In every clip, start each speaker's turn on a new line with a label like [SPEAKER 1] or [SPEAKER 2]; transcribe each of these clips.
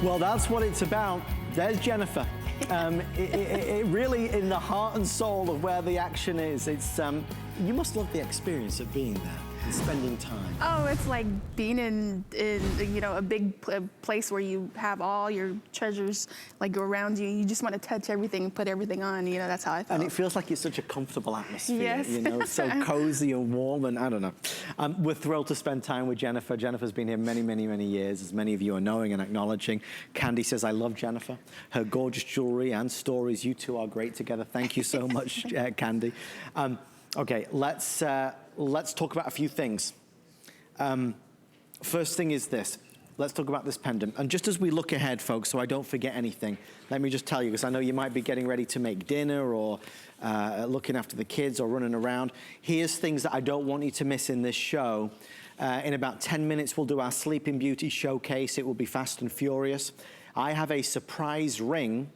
[SPEAKER 1] Well, that's what it's about. There's Jennifer. It really in the heart and soul of where the action is. It's you must love the experience of being there and spending time.
[SPEAKER 2] Oh, it's like being in you know, a big place where you have all your treasures like around you. You just want to touch everything and put everything on. You know, that's how I felt.
[SPEAKER 1] And it feels like it's such a comfortable atmosphere.
[SPEAKER 2] Yes.
[SPEAKER 1] You know, so cozy and warm, and I don't know. We're thrilled to spend time with Jennifer. Jennifer's been here many, many, many years, as many of you are knowing and acknowledging. Candy says, I love Jennifer. Her gorgeous jewelry and stories. You two are great together. Thank you so much, Candy. Okay, let's talk about a few things. First thing is this. Let's talk about this pendant. And just as we look ahead, folks, so I don't forget anything, let me just tell you, because I know you might be getting ready to make dinner or looking after the kids or running around. Here's things that I don't want you to miss in this show. In about 10 minutes, we'll do our Sleeping Beauty showcase. It will be fast and furious. I have a surprise ring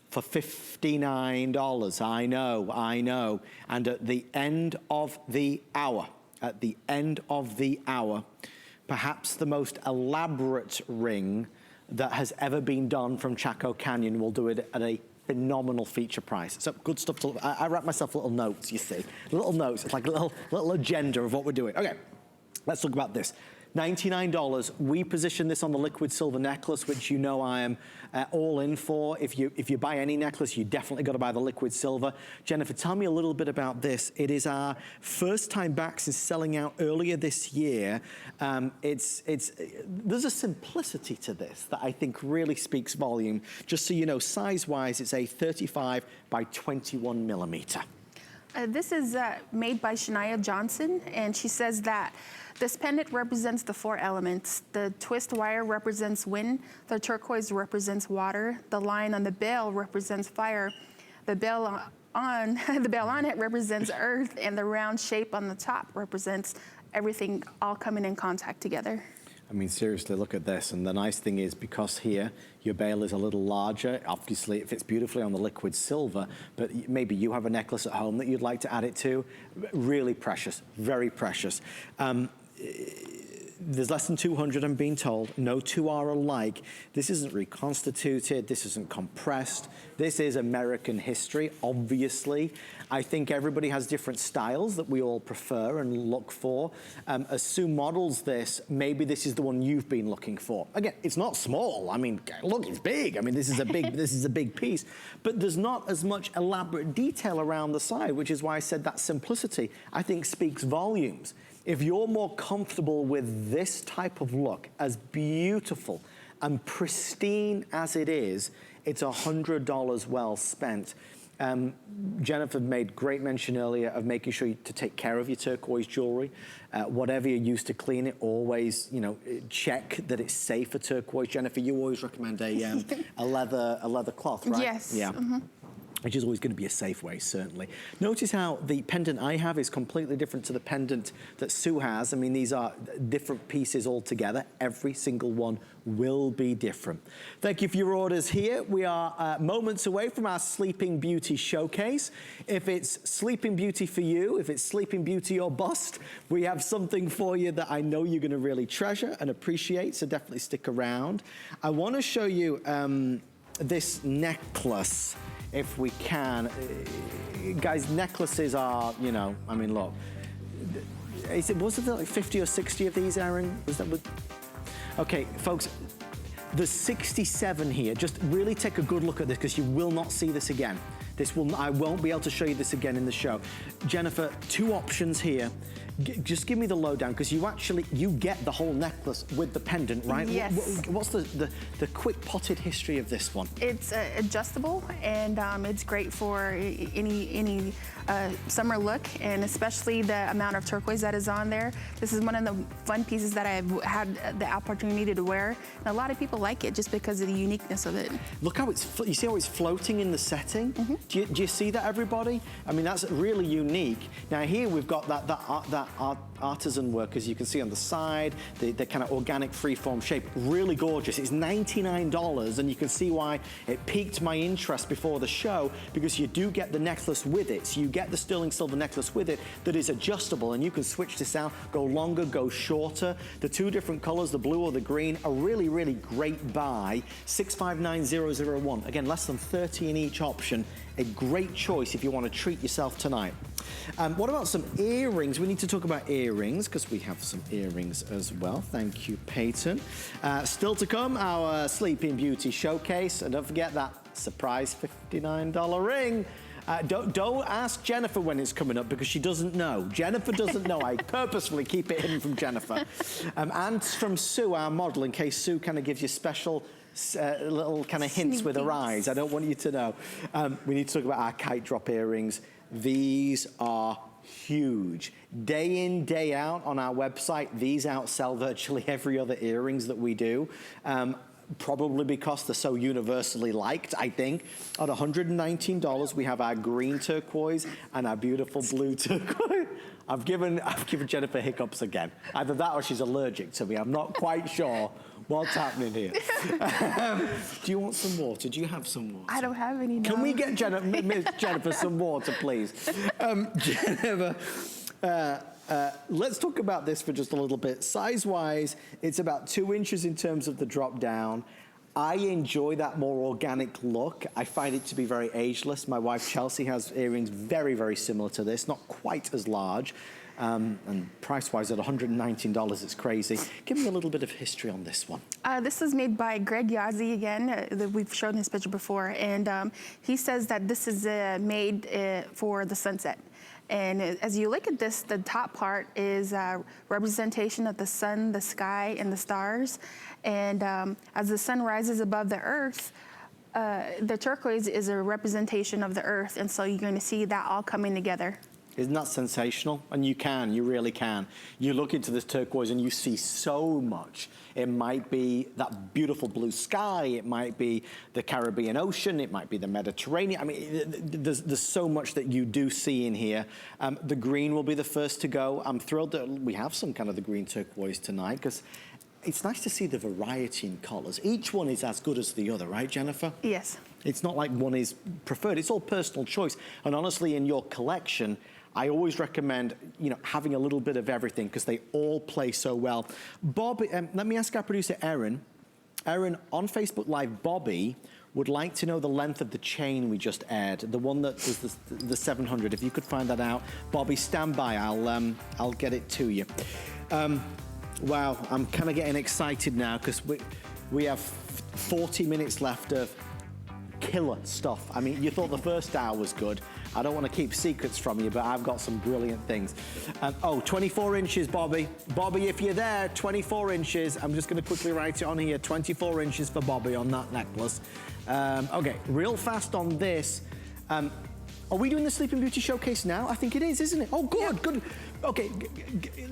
[SPEAKER 1] for $59. I know. And at the end of the hour, perhaps the most elaborate ring that has ever been done from Chaco Canyon, will do it at a phenomenal feature price. So good stuff to, I wrap myself little notes, you see. Little notes, it's like a little agenda of what we're doing. Okay, let's talk about this. $99, we position this on the liquid silver necklace, which you know I am all in for. If you buy any necklace, you definitely got to buy the liquid silver. Jennifer, tell me a little bit about this. It is our first time back since selling out earlier this year. There's a simplicity to this that I think really speaks volume. Just so you know, size-wise, it's a 35 by 21 millimeter.
[SPEAKER 2] This is made by Shania Johnson, and she says that this pendant represents the 4 elements. The twist wire represents wind, the turquoise represents water, the line on the bell represents fire, the bell on it represents earth, and the round shape on the top represents everything all coming in contact together.
[SPEAKER 1] I mean, seriously, look at this. And the nice thing is, because here, your bail is a little larger, obviously it fits beautifully on the liquid silver, but maybe you have a necklace at home that you'd like to add it to. Really precious, very precious. There's less than 200, I'm being told. No two are alike. This isn't reconstituted. This isn't compressed. This is American history, obviously. I think everybody has different styles that we all prefer and look for. As Sue models this, maybe this is the one you've been looking for. Again, it's not small. I mean, look, it's big. I mean, this is a big, this is a big piece. But there's not as much elaborate detail around the side, which is why I said that simplicity, I think, speaks volumes. If you're more comfortable with this type of look, as beautiful and pristine as it is, it's $100 well spent. Jennifer made great mention earlier of making sure to take care of your turquoise jewelry. Whatever you use to clean it, always, you know, check that it's safe for turquoise. Jennifer, you always recommend a leather cloth, right?
[SPEAKER 2] Yes.
[SPEAKER 1] Yeah. Mm-hmm. Which is always going to be a safe way, certainly. Notice how the pendant I have is completely different to the pendant that Sue has. I mean, these are different pieces altogether. Every single one will be different. Thank you for your orders here. We are moments away from our Sleeping Beauty showcase. If it's Sleeping Beauty for you, if it's Sleeping Beauty or bust, we have something for you that I know you're going to really treasure and appreciate, so definitely stick around. I want to show you this necklace, if we can. Guys, necklaces are, you know, I mean, look. Was it like 50 or 60 of these, Aaron? Was that what? Okay, folks, there's 67 here. Just really take a good look at this, because you will not see this again. I won't be able to show you this again in the show. Jennifer, 2 options here. Just give me the lowdown, because you get the whole necklace with the pendant, right?
[SPEAKER 2] Yes.
[SPEAKER 1] What's the quick potted history of this one?
[SPEAKER 2] It's adjustable, and it's great for any summer look, and especially the amount of turquoise that is on there. This is one of the fun pieces that I've had the opportunity to wear, and a lot of people like it just because of the uniqueness of it. Look how
[SPEAKER 1] you see how it's floating in the setting? Mm-hmm. Do you see that, everybody? I mean, that's really unique. Now here we've got that that artisan work, as you can see on the side, the kind of organic freeform shape, really gorgeous. It's $99, and you can see why it piqued my interest before the show, because you do get the necklace with it. So you get the sterling silver necklace with it that is adjustable, and you can switch this out, go longer, go shorter. The two different colors, the blue or the green, a really, really great buy. 659001. Again, less than 30 in each option. A great choice if you want to treat yourself tonight. What about some earrings? We need to talk about earrings because we have some earrings as well. Thank you, Peyton. Still to come, our Sleeping Beauty showcase. And don't forget that surprise $59 ring. Don't ask Jennifer when it's coming up because she doesn't know. Jennifer doesn't know. I purposefully keep it hidden from Jennifer. And from Sue, our model, in case Sue kind of gives you special little kind of hints with her eyes. I don't want you to know. We need to talk about our kite drop earrings. These are huge. Day in, day out on our website, these outsell virtually every other earrings that we do. Probably because they're so universally liked, I think. At $119, we have our green turquoise and our beautiful blue turquoise. I've given Jennifer hiccups again. Either that or she's allergic to me. I'm not quite sure what's happening here. Do you want some water? Do you have some water?
[SPEAKER 2] I don't have any.
[SPEAKER 1] Can we get Jennifer some water, please? Jennifer, let's talk about this for just a little bit. Size-wise, it's about 2 inches in terms of the drop down. I enjoy that more organic look. I find it to be very ageless. My wife Chelsea has earrings very, very similar to this, not quite as large. And price-wise at $119, it's crazy. Give me a little bit of history on this one.
[SPEAKER 2] This is made by Greg Yazzie again. We've shown his picture before, and he says that this is made for the sunset. And as you look at this, the top part is a representation of the sun, the sky, and the stars. And as the sun rises above the earth, the turquoise is a representation of the earth. And so you're going to see that all coming together.
[SPEAKER 1] Isn't that sensational? And you really can. You look into this turquoise and you see so much. It might be that beautiful blue sky. It might be the Caribbean Ocean. It might be the Mediterranean. I mean, there's so much that you do see in here. The green will be the first to go. I'm thrilled that we have some kind of the green turquoise tonight because it's nice to see the variety in colors. Each one is as good as the other, right, Jennifer?
[SPEAKER 2] Yes.
[SPEAKER 1] It's not like one is preferred. It's all personal choice. And honestly, in your collection, I always recommend, having a little bit of everything because they all play so well. Bobby, let me ask our producer, Erin. Erin, on Facebook Live, Bobby would like to know the length of the chain we just aired, the one that was the 700. If you could find that out, Bobby, stand by. I'll get it to you. Wow, I'm kind of getting excited now because we have 40 minutes left of killer stuff. I mean, you thought the first hour was good. I don't want to keep secrets from you, but I've got some brilliant things. 24 inches, Bobby. Bobby, if you're there, 24 inches. I'm just going to quickly write it on here. 24 inches for Bobby on that necklace. Okay, real fast on this. Are we doing the Sleeping Beauty showcase now? I think it is, isn't it? Oh, good, good. Okay,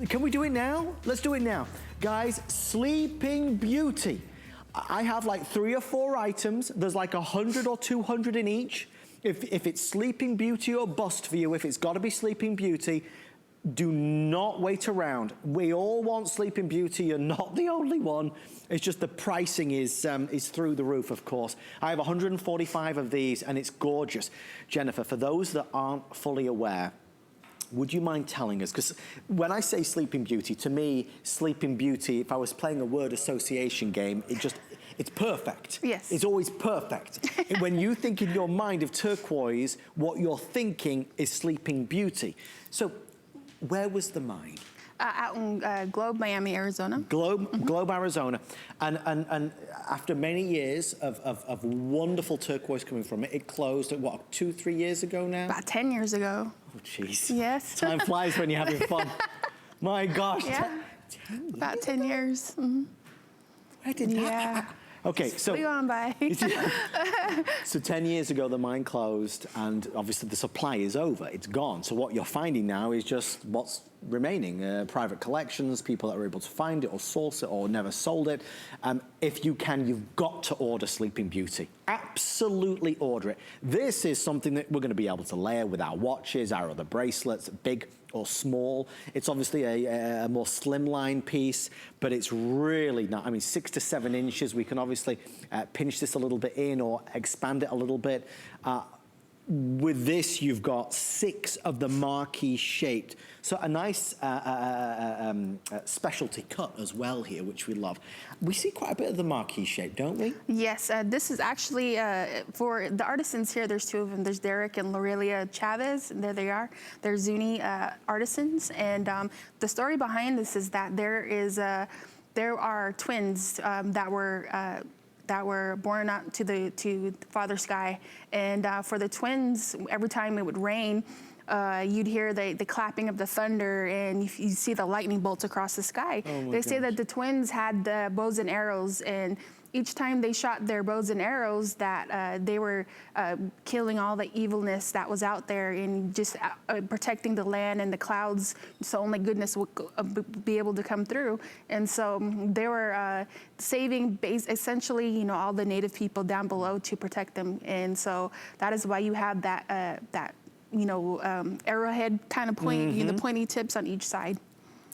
[SPEAKER 1] can we do it now? Let's do it now. Guys, Sleeping Beauty. I have like 3 or 4 items. There's like 100 or 200 in each. If it's Sleeping Beauty or bust for you, if it's got to be Sleeping Beauty, do not wait around. We all want Sleeping Beauty. You're not the only one. It's just the pricing is through the roof, of course. I have 145 of these, and it's gorgeous. Jennifer, for those that aren't fully aware, would you mind telling us? Because when I say Sleeping Beauty, to me, Sleeping Beauty, if I was playing a word association game, it's perfect.
[SPEAKER 2] Yes.
[SPEAKER 1] It's always perfect. When you think in your mind of turquoise, what you're thinking is Sleeping Beauty. So where was the mind?
[SPEAKER 2] Out in Globe, Miami, Arizona.
[SPEAKER 1] Globe, Arizona. And after many years of wonderful turquoise coming from it, it closed, what, 2-3 years ago now?
[SPEAKER 2] About 10 years ago.
[SPEAKER 1] Oh, jeez.
[SPEAKER 2] Yes.
[SPEAKER 1] Time flies when you're having fun. My gosh.
[SPEAKER 2] Yeah.
[SPEAKER 1] 10 years
[SPEAKER 2] About 10 years. Mm-hmm.
[SPEAKER 1] Where did that happen? Okay, so
[SPEAKER 2] we on by.
[SPEAKER 1] So 10 years ago, the mine closed, and obviously the supply is over. It's gone. So what you're finding now is just what's remaining. Private collections, people that are able to find it or source it or never sold it. If you can, you've got to order Sleeping Beauty. Absolutely order it. This is something that we're going to be able to layer with our watches, our other bracelets, big or small. It's obviously a more slimline piece, but it's really not, I mean, 6 to 7 inches. We can obviously pinch this a little bit in or expand it a little bit. With this, you've got 6 of the marquee shaped. So a nice specialty cut as well here, which we love. We see quite a bit of the marquee shape, don't we?
[SPEAKER 2] Yes, this is actually, for the artisans here, there's 2 of them. There's Derek and Lorelia Chavez, and there they are. They're Zuni artisans. And the story behind this is that there are twins that were born out to Father Sky, and for the twins, every time it would rain, you'd hear the clapping of the thunder, and you see the lightning bolts across the sky. They say that the twins had the bows and arrows, and each time they shot their bows and arrows, that they were killing all the evilness that was out there and just protecting the land and the clouds, so only goodness would be able to come through. And so they were saving essentially, you know, all the native people down below to protect them. And so that is why you have that you know, arrowhead kind of point, the pointy tips on each side.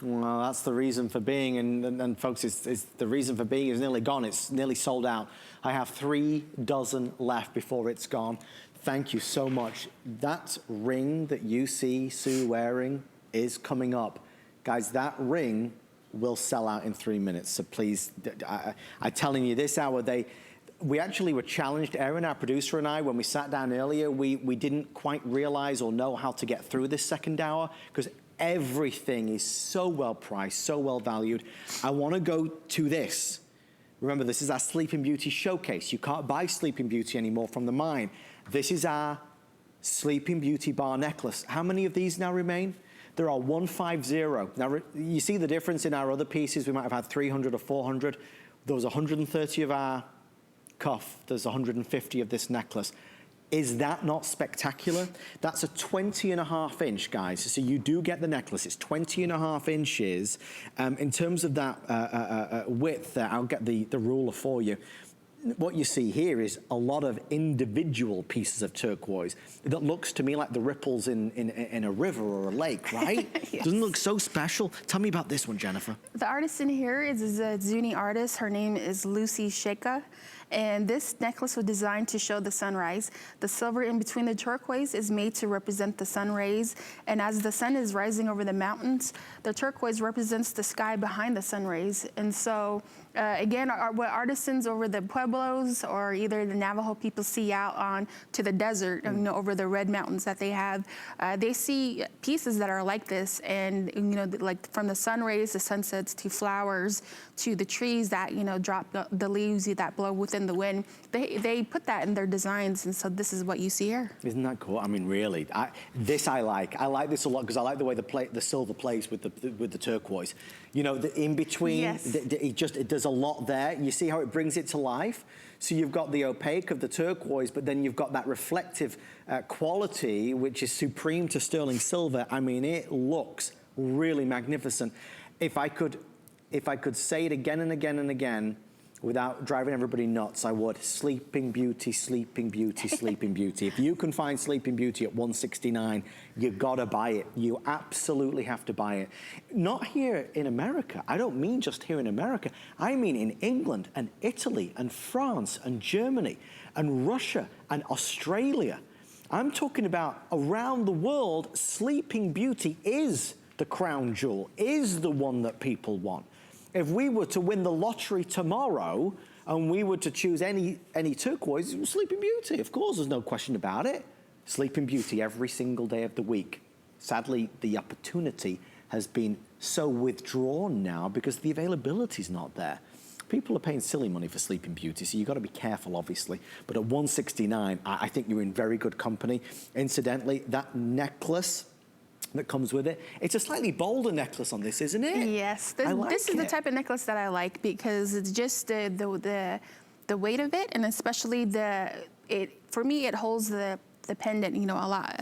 [SPEAKER 1] Well, that's the reason for being, and folks, it's the reason for being is nearly gone. It's nearly sold out. I have 3 dozen left before it's gone. Thank you so much. That ring that you see Sue wearing is coming up. Guys, that ring will sell out in 3 minutes, so please, I'm telling you, this hour, we actually were challenged, Erin, our producer, and I, when we sat down earlier, we didn't quite realize or know how to get through this second hour, because everything is so well priced, so well valued. I want to go to this. Remember, this is our Sleeping Beauty showcase. You can't buy Sleeping Beauty anymore from the mine. This is our Sleeping Beauty bar necklace. How many of these now remain? There are 150. Now, you see the difference in our other pieces. We might have had 300 or 400. There was 130 of our cuff. There's 150 of this necklace. Is that not spectacular? That's a 20.5 inch, guys. So you do get the necklace. It's 20.5 inches. In terms of that width, I'll get the ruler for you. What you see here is a lot of individual pieces of turquoise that looks to me like the ripples in a river or a lake, right?
[SPEAKER 2] Yes.
[SPEAKER 1] Doesn't it look so special? Tell me about this one, Jennifer.
[SPEAKER 2] The artist in here is a Zuni artist. Her name is Lucy Sheka. And this necklace was designed to show the sunrise. The silver in between the turquoise is made to represent the sun rays. And as the sun is rising over the mountains, the turquoise represents the sky behind the sun rays. And so, again, what artisans over the Pueblos or either the Navajo people see out on to the desert, you know, over the red mountains that they have, they see pieces that are like this. And, you know, like from the sun rays, the sunsets, to flowers, to the trees that, you know, drop the leaves that blow within the wind. They put that in their designs, and so this is what you see here.
[SPEAKER 1] Isn't that cool? I mean, really, this I like. I like this a lot because I like the way the silver plays with the turquoise. You know, the in between,
[SPEAKER 2] yes.
[SPEAKER 1] It does a lot there. You see how it brings it to life? So you've got the opaque of the turquoise, but then you've got that reflective quality, which is supreme to sterling silver. I mean, it looks really magnificent. If I could say it again and again and again, without driving everybody nuts, I would. Sleeping Beauty, Sleeping Beauty, Sleeping Beauty. If you can find Sleeping Beauty at $169, you gotta buy it. You absolutely have to buy it. Not here in America. I don't mean just here in America. I mean in England and Italy and France and Germany and Russia and Australia. I'm talking about around the world. Sleeping Beauty is the crown jewel, is the one that people want. If we were to win the lottery tomorrow and we were to choose any turquoise, Sleeping Beauty, of course, there's no question about it. Sleeping Beauty every single day of the week. Sadly, the opportunity has been so withdrawn now because the availability's not there. People are paying silly money for Sleeping Beauty, so you've got to be careful, obviously. But at $169, I think you're in very good company. Incidentally, that necklace that comes with it, it's a slightly bolder necklace on this, isn't it?
[SPEAKER 2] Yes, this is the type of necklace that I like because it's just the weight of it, and especially for me, it holds the the pendant, you know, a lot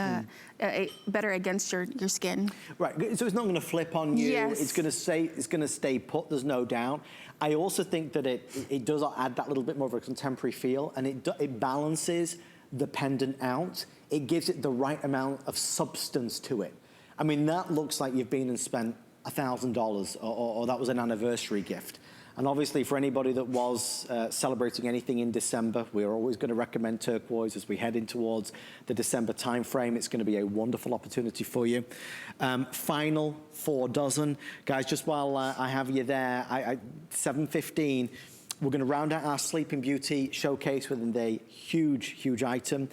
[SPEAKER 2] better against your skin.
[SPEAKER 1] Right, so it's not going to flip on you.
[SPEAKER 2] Yes.
[SPEAKER 1] It's going to stay put, there's no doubt. I also think that it does add that little bit more of a contemporary feel, and it balances the pendant out. It gives it the right amount of substance to it. I mean, that looks like you've been and spent $1,000 or that was an anniversary gift. And obviously for anybody that was celebrating anything in December, we're always going to recommend Turquoise as we head in towards the December timeframe. It's going to be a wonderful opportunity for you. Final 4 dozen. Guys, just while I have you there, 7:15, we're going to round out our Sleeping Beauty showcase with a huge, huge item.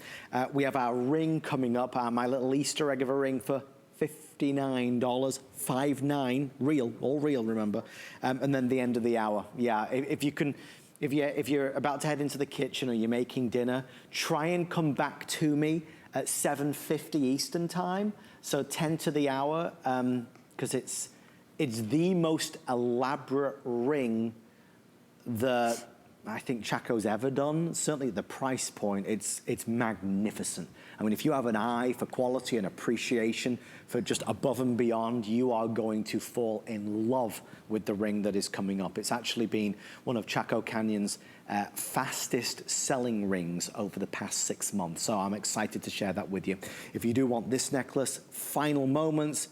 [SPEAKER 1] We have our ring coming up, my little Easter egg of a ring for $59, 59, real, all real, remember, and then the end of the hour. Yeah, if you're about to head into the kitchen or you're making dinner, try and come back to me at 7:50 Eastern time, so 10 to the hour, because it's the most elaborate ring that I think Chaco's ever done. Certainly the price point, it's magnificent. I mean, if you have an eye for quality and appreciation for just above and beyond, you are going to fall in love with the ring that is coming up. It's actually been one of Chaco Canyon's fastest selling rings over the past 6 months. So I'm excited to share that with you. If you do want this necklace, final moments,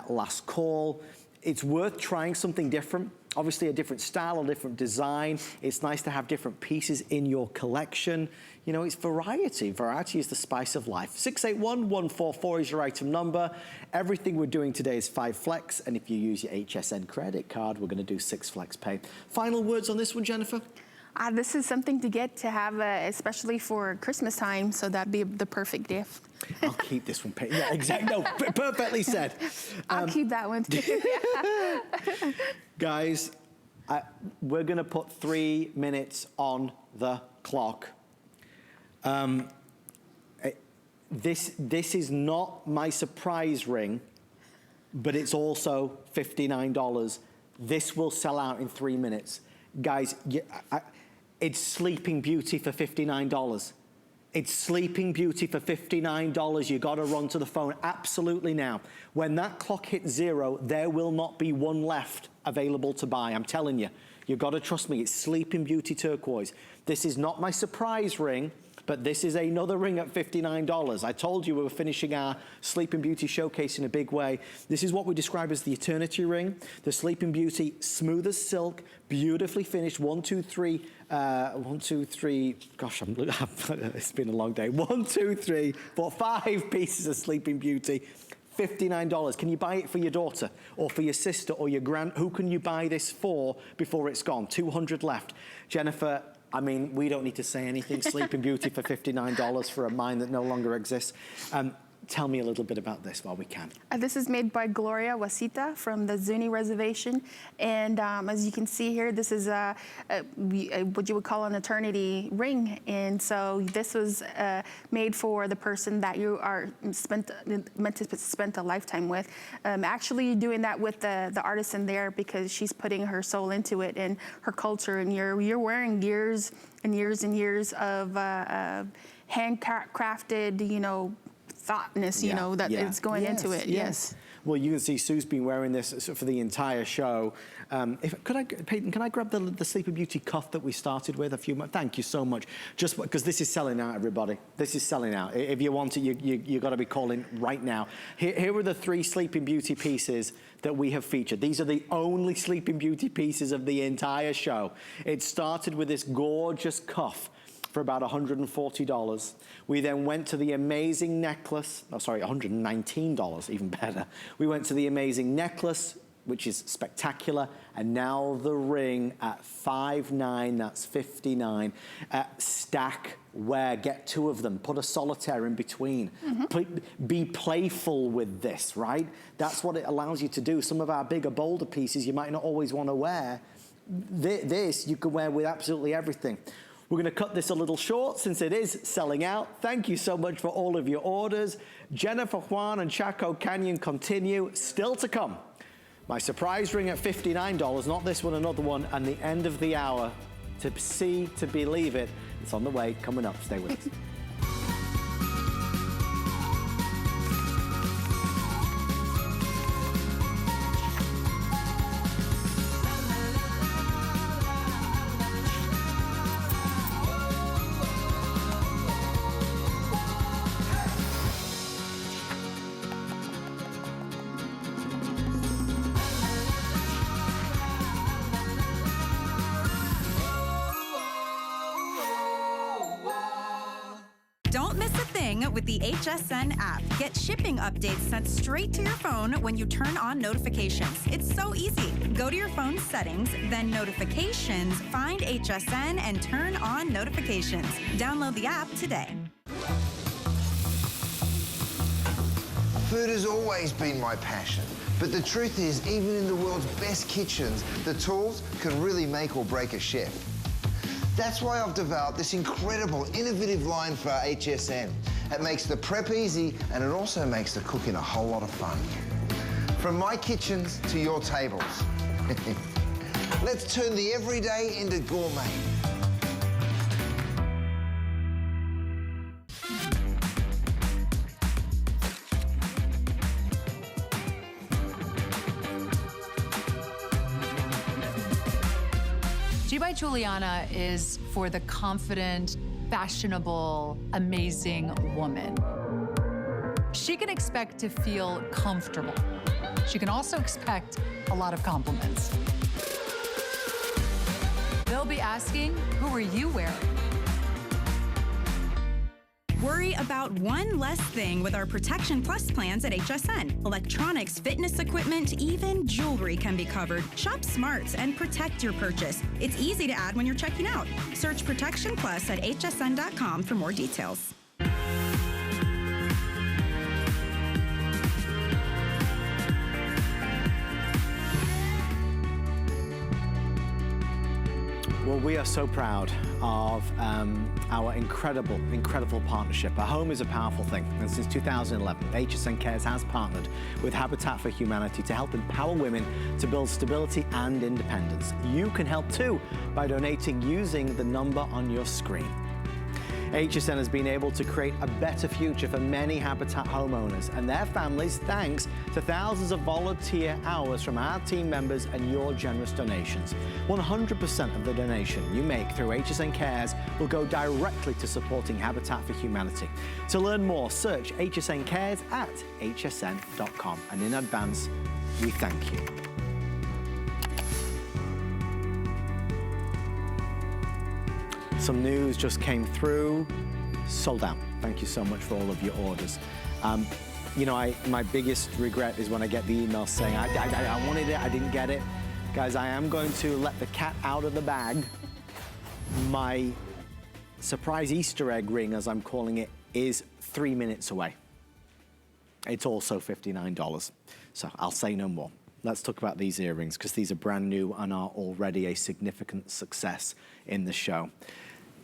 [SPEAKER 1] last call. It's worth trying something different. Obviously a different style, a different design. It's nice to have different pieces in your collection. You know, it's variety. Variety is the spice of life. 681-144 is your item number. Everything we're doing today is 5 flex, and if you use your HSN credit card, we're gonna do 6 flex pay. Final words on this one, Jennifer?
[SPEAKER 2] This is something to get to have, especially for Christmas time, so that'd be the perfect gift.
[SPEAKER 1] I'll keep this one. Yeah, exactly. No, perfectly said.
[SPEAKER 2] I'll keep that one too.
[SPEAKER 1] Guys, we're going to put 3 minutes on the clock. This is not my surprise ring, but it's also $59. This will sell out in 3 minutes. Guys, it's Sleeping Beauty for $59. It's Sleeping Beauty for $59. You gotta run to the phone absolutely now. When that clock hits 0, there will not be one left available to buy. I'm telling you, you gotta trust me. It's Sleeping Beauty Turquoise. This is not my surprise ring, but this is another ring at $59. I told you we were finishing our Sleeping Beauty showcase in a big way. This is what we describe as the Eternity ring. The Sleeping Beauty, smooth as silk, beautifully finished. 1, 2, 3, gosh, it's been a long day. 1, 2, 3, 4, 5 pieces of Sleeping Beauty. $59. Can you buy it for your daughter or for your sister or your who can you buy this for before it's gone? 200 left. Jennifer, I mean, we don't need to say anything. Sleeping Beauty for $59 for a mine that no longer exists. Tell me a little bit about this while we can.
[SPEAKER 2] This is made by Gloria Wasita from the Zuni Reservation. And as you can see here, this is what you would call an eternity ring. And so this was made for the person that you are meant to spend a lifetime with. Actually doing that with the artisan there because she's putting her soul into it and her culture. And you're wearing years and years and years of handcrafted, you know, thoughtness, you know, that it's going into it. Yes.
[SPEAKER 1] Well, you can see Sue's been wearing this for the entire show. Peyton, can I grab the Sleeping Beauty cuff that we started with a few months? Thank you so much. Just because this is selling out, everybody. This is selling out. If you want it, you got to be calling right now. Here are the 3 Sleeping Beauty pieces that we have featured. These are the only Sleeping Beauty pieces of the entire show. It started with this gorgeous cuff for about $140. We then went to the amazing necklace, oh sorry, $119, even better. We went to the amazing necklace, which is spectacular, and now the ring at $59, that's $59. Stack, wear, get 2 of them, put a solitaire in between. Be playful with this, right? That's what it allows you to do. Some of our bigger, bolder pieces you might not always want to wear. This you can wear with absolutely everything. We're going to cut this a little short since it is selling out. Thank you so much for all of your orders. Jennifer Juan and Chaco Canyon continue. Still to come. My surprise ring at $59, not this one, another one, and the end of the hour. To see, to believe it. It's on the way, coming up. Stay with us.
[SPEAKER 3] with the HSN app. Get shipping updates sent straight to your phone when you turn on notifications. It's so easy. Go to your phone's settings, then notifications, find HSN, and turn on notifications. Download the app today.
[SPEAKER 4] Food has always been my passion, but the truth is, even in the world's best kitchens, the tools can really make or break a chef. That's why I've developed this incredible, innovative line for HSN. It makes the prep easy, and it also makes the cooking a whole lot of fun. From my kitchens to your tables. Let's turn the everyday into gourmet.
[SPEAKER 5] G by Juliana is for the confident, fashionable, amazing woman. She can expect to feel comfortable. She can also expect a lot of compliments. They'll be asking, who are you wearing?
[SPEAKER 3] Worry about one less thing with our Protection Plus plans at HSN. Electronics, fitness equipment, even jewelry can be covered. Shop smart and protect your purchase. It's easy to add when you're checking out. Search Protection Plus at hsn.com for more details.
[SPEAKER 1] Well, we are so proud of our incredible, incredible partnership. A home is a powerful thing, and since 2011, HSN Cares has partnered with Habitat for Humanity to help empower women to build stability and independence. You can help too by donating using the number on your screen. HSN has been able to create a better future for many Habitat homeowners and their families thanks to thousands of volunteer hours from our team members and your generous donations. 100% of the donation you make through HSN Cares will go directly to supporting Habitat for Humanity. To learn more, search HSN Cares at hsn.com. And in advance, we thank you. Some news just came through, sold out. Thank you so much for all of your orders. You know, my biggest regret is when I get the email saying, I wanted it, I didn't get it. Guys, I am going to let the cat out of the bag. My surprise Easter egg ring, as I'm calling it, is 3 minutes away. It's also $59, so I'll say no more. Let's talk about these earrings, because these are brand new and are already a significant success in the show.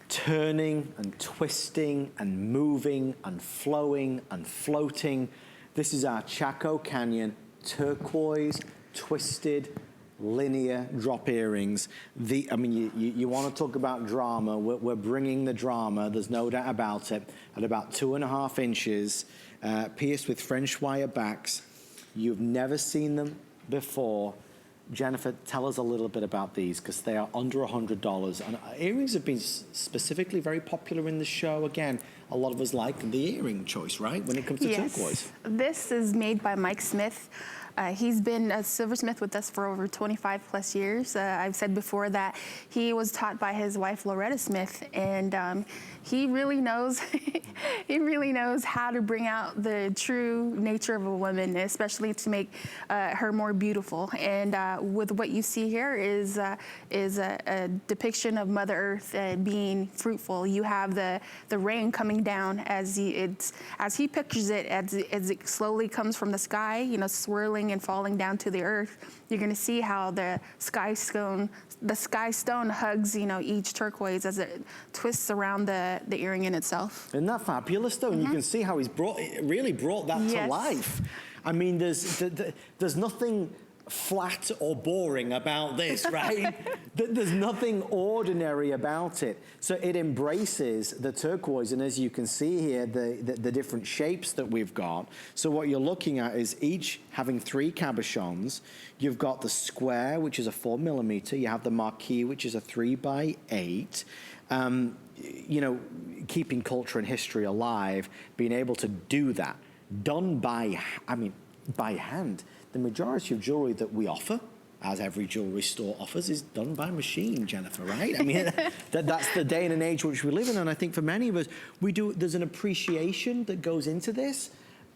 [SPEAKER 1] Turning and twisting and moving and flowing and floating. This is our Chaco Canyon turquoise twisted linear drop earrings. I mean, you want to talk about drama. We're bringing the drama. There's no doubt about it. At about 2.5 inches, pierced with French wire backs. You've never seen them before. Jennifer, tell us a little bit about these, because they are under $100. And earrings have been specifically very popular in the show. Again, a lot of us like the earring choice, right, when it comes to turquoise.
[SPEAKER 2] This is made by Mike Smith. He's been a silversmith with us for over 25 plus years. I've said before that he was taught by his wife, Loretta Smith, and he really knows he really knows how to bring out the true nature of a woman, especially to make her more beautiful. And with what you see here is a depiction of Mother Earth being fruitful. You have the rain coming down as he pictures it, as it slowly comes from the sky, you know, swirling and falling down to the earth. You're going to see how the sky stone hugs, you know, each turquoise as it twists around the earring in itself.
[SPEAKER 1] Isn't that fabulous, though? And you can see how he's really brought that to life. I mean, there's nothing flat or boring about this, right? There's nothing ordinary about it. So it embraces the turquoise, and as you can see here, the different shapes that we've got. So what you're looking at is each having 3 cabochons. You've got the square, which is a 4mm. You have the marquee, which is a 3x8. You know, keeping culture and history alive, being able to do that, done by hand. The majority of jewelry that we offer as every jewelry store offers, is done by machine, Jennifer, right? I mean, that's the day and an age which we live in, and I think for many of us, there's an appreciation that goes into this.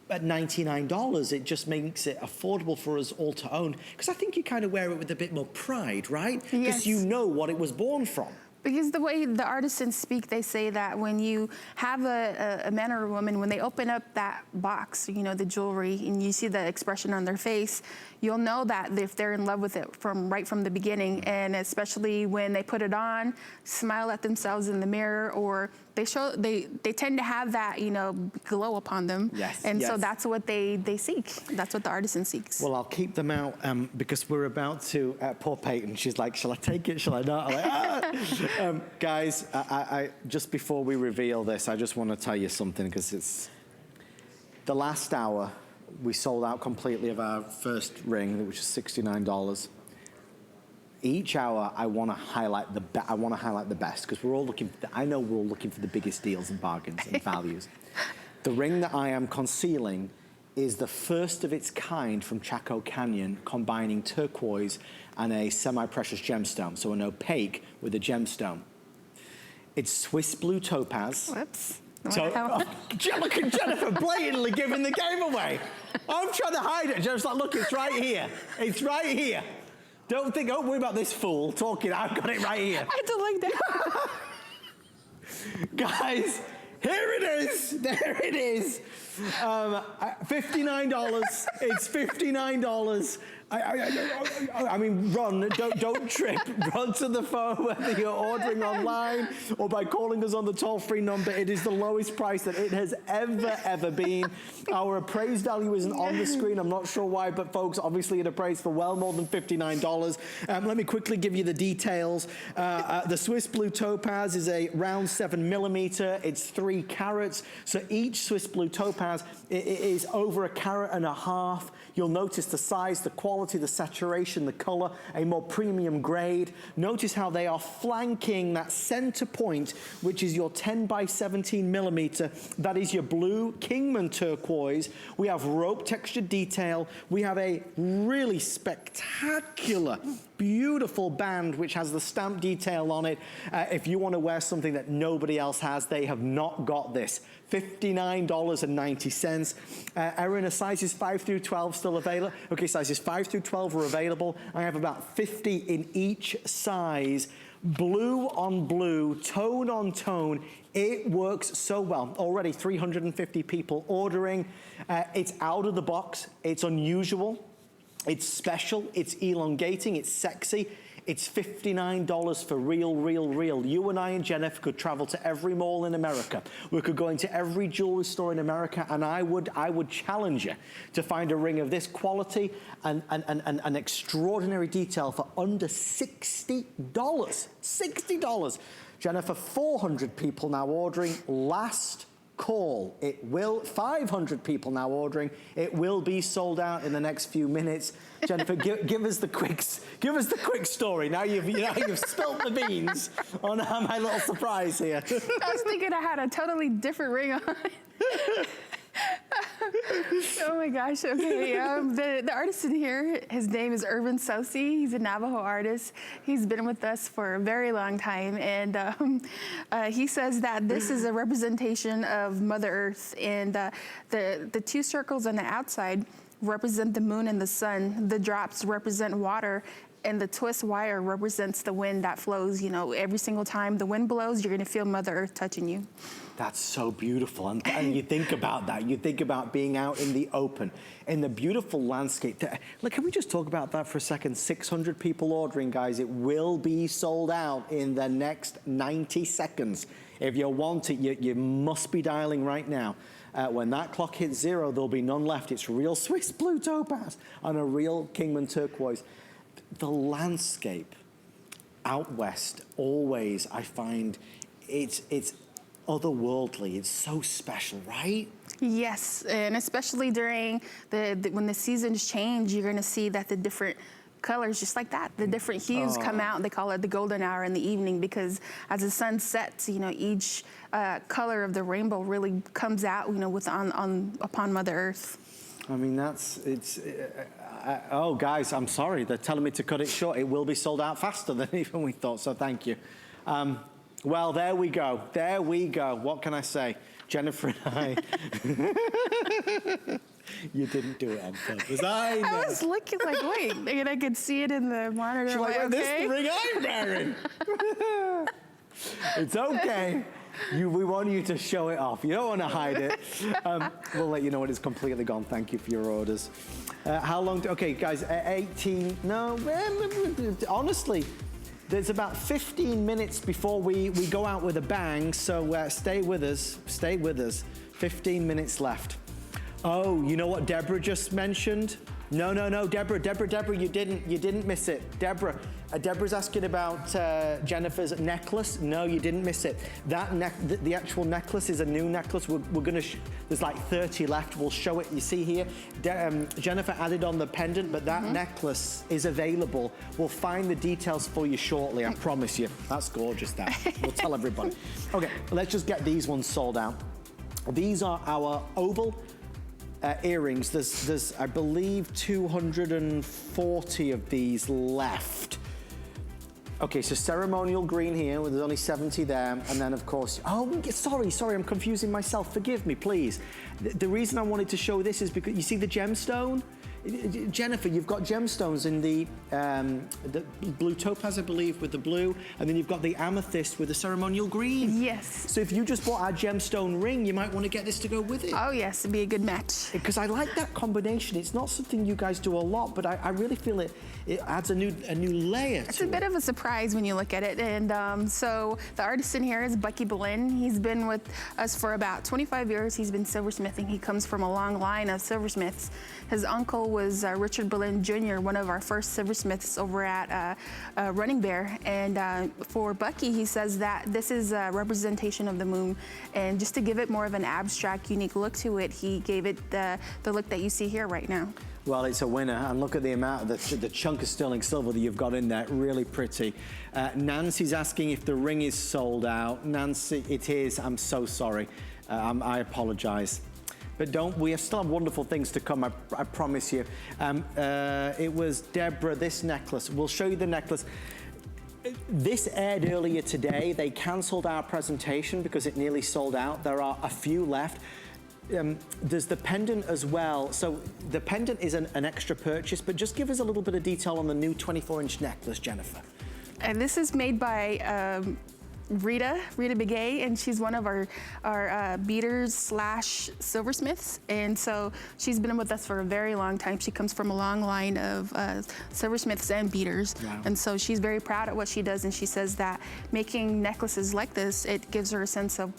[SPEAKER 1] At $99, it just makes it affordable for us all to own, because I think you kind of wear it with a bit more pride, right? Because
[SPEAKER 2] Yes.
[SPEAKER 1] you know what it was born from.
[SPEAKER 2] Because the way the artisans speak, they say that when you have a man or a woman, when they open up that box, you know, the jewelry, and you see the expression on their face, you'll know that if they're in love with it right from the beginning. And especially when they put it on, smile at themselves in the mirror, or they tend to have that, you know, glow upon them.
[SPEAKER 1] Yes.
[SPEAKER 2] And so
[SPEAKER 1] yes.
[SPEAKER 2] that's what they seek. That's what the artisan seeks.
[SPEAKER 1] Well, I'll keep them out because we're about to, poor Peyton, she's like, shall I take it, shall I not? I'm like, guys, I just before we reveal this, I just want to tell you something, because it's the last hour, we sold out completely of our first ring, which is $69. Each hour, I want to highlight the best, because we're all looking. I know we're all looking for the biggest deals and bargains and values. The ring that I am concealing is the first of its kind from Chaco Canyon, combining turquoise and a semi-precious gemstone, so an opaque with a gemstone. It's Swiss blue topaz.
[SPEAKER 2] Whoops.
[SPEAKER 1] So, look at Jennifer blatantly giving the game away. I'm trying to hide it. Jennifer's like, look, it's right here. It's right here. Don't worry about this fool talking. I've got it right here.
[SPEAKER 2] I don't like that.
[SPEAKER 1] Guys, here it is. There it is. $59. It's $59. I mean, run, don't trip. Run to the phone, whether you're ordering online or by calling us on the toll-free number. It is the lowest price that it has ever been. Our appraised value isn't on the screen. I'm not sure why, but folks, obviously it appraised for well more than $59. Let me quickly give you the details. The Swiss blue topaz is a round 7mm. It's 3 carats. So each Swiss blue topaz is over 1.5 carats. You'll notice the size, the quality, the saturation, the color, a more premium grade. Notice how they are flanking that center point, which is your 10 by 17mm. That is your blue Kingman turquoise. We have rope textured detail. We have a really spectacular, beautiful band which has the stamp detail on it. If you want to wear something that nobody else has, they have not got this. $59.90. Erin, are sizes 5 through 12 still available? Okay, sizes 5 through 12 are available. I have about 50 in each size. Blue on blue, tone on tone. It works so well. Already 350 people ordering. It's out of the box. It's unusual. It's special. It's elongating. It's sexy. It's $59 for real. You and I and Jennifer could travel to every mall in America. We could go into every jewelry store in America, and I would challenge you to find a ring of this quality and extraordinary detail for under $60. $60. Jennifer, 400 people now ordering. Last call. 500 people now ordering. It will be sold out in the next few minutes. Jennifer, give us the quick story. Now you've spilt the beans on my little surprise here.
[SPEAKER 2] I was thinking I had a totally different ring on. Oh my gosh, okay. The artisan here, his name is Urban Sosi. He's a Navajo artist. He's been with us for a very long time, and he says that this is a representation of Mother Earth, and the 2 circles on the outside represent the moon and the sun. The drops represent water, and the twist wire represents the wind that flows. You know, every single time the wind blows, you're gonna feel Mother Earth touching you.
[SPEAKER 1] That's so beautiful. And you think about that. You think about being out in the open, in the beautiful landscape. Look, can we just talk about that for a second? 600 people ordering, guys. It will be sold out in the next 90 seconds. If you want it, you must be dialing right now. When that clock hits 0, there'll be none left. It's real Swiss blue topaz and a real Kingman turquoise. The landscape out west, always, I find it's otherworldly. It's so special, right?
[SPEAKER 2] Yes, and especially during when the seasons change, you're gonna see that the different colors, just like that, the different hues come out. They call it the golden hour in the evening, because as the sun sets, you know, each color of the rainbow really comes out, you know, upon Mother Earth.
[SPEAKER 1] I mean, oh, guys, I'm sorry. They're telling me to cut it short. It will be sold out faster than even we thought, so thank you. Well, there we go. There we go. What can I say? Jennifer and I... You didn't do it on purpose. I know.
[SPEAKER 2] I was looking like, wait, and I could see it in the monitor.
[SPEAKER 1] She's like,
[SPEAKER 2] okay.
[SPEAKER 1] this is the ring I'm wearing. It's okay. We want you to show it off. You don't want to hide it. We'll let you know when it's completely gone. Thank you for your orders. How long? Okay, guys, 18. No, honestly, there's about 15 minutes before we go out with a bang. So stay with us. Stay with us. 15 minutes left. Oh, you know what Deborah just mentioned? No, Deborah, you didn't miss it. Deborah's asking about Jennifer's necklace. No, you didn't miss it. The actual necklace is a new necklace. We're gonna, there's like 30 left. We'll show it, you see here. Jennifer added on the pendant, but that necklace is available. We'll find the details for you shortly, I promise you. That's gorgeous, that. We'll tell everybody. Okay, let's just get these ones sold out. These are our oval earrings. There's I believe 240 of these left. Okay, so ceremonial green here, there's only 70 there, and then of course, oh, sorry, I'm confusing myself. Forgive me, please. The reason I wanted to show this is because you see the gemstone? Jennifer, you've got gemstones in the blue topaz, I believe, with the blue, and then you've got the amethyst with the ceremonial green.
[SPEAKER 2] Yes.
[SPEAKER 1] So if you just bought our gemstone ring, you might want to get this to go with it.
[SPEAKER 2] Oh yes, it'd be a good match.
[SPEAKER 1] Because I like that combination. It's not something you guys do a lot, but I really feel it adds a new layer to it.
[SPEAKER 2] It's a bit of a surprise when you look at it. And so the artisan here is Bucky Boleyn. He's been with us for about 25 years. He's been silversmithing. He comes from a long line of silversmiths. His uncle was Richard Boleyn Jr., one of our first silversmiths over at Running Bear. And for Bucky, he says that this is a representation of the moon. And just to give it more of an abstract, unique look to it, he gave it the look that you see here right now.
[SPEAKER 1] Well, it's a winner, and look at the amount of the chunk of sterling silver that you've got in there, really pretty. Nancy's asking if the ring is sold out. Nancy, it is, I'm so sorry. I apologize. But we still have wonderful things to come, I promise you. It was Deborah, this necklace. We'll show you the necklace. This aired earlier today. They canceled our presentation because it nearly sold out. There are a few left. There's the pendant as well. So the pendant is an extra purchase, but just give us a little bit of detail on the new 24-inch necklace, Jennifer.
[SPEAKER 2] And this is made by Rita Begay, and she's one of our beaters slash silversmiths. And so she's been with us for a very long time. She comes from a long line of silversmiths and beaters. Wow. And so she's very proud of what she does, and she says that making necklaces like this, it gives her a sense of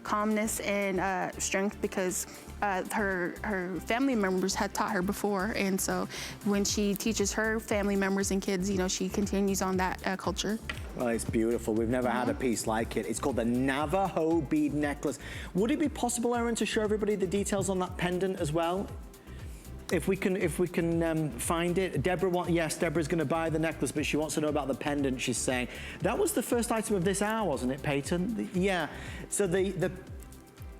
[SPEAKER 2] calmness and strength, because her family members had taught her before, and so when she teaches her family members and kids, you know, she continues on that culture.
[SPEAKER 1] Well, it's beautiful. We've never had a piece like it. It's called the Navajo bead necklace. Would it be possible, Erin, to show everybody the details on that pendant as well? If we can find it. Yes, Deborah's going to buy the necklace, but she wants to know about the pendant, she's saying. That was the first item of this hour, wasn't it, Peyton? Yeah. So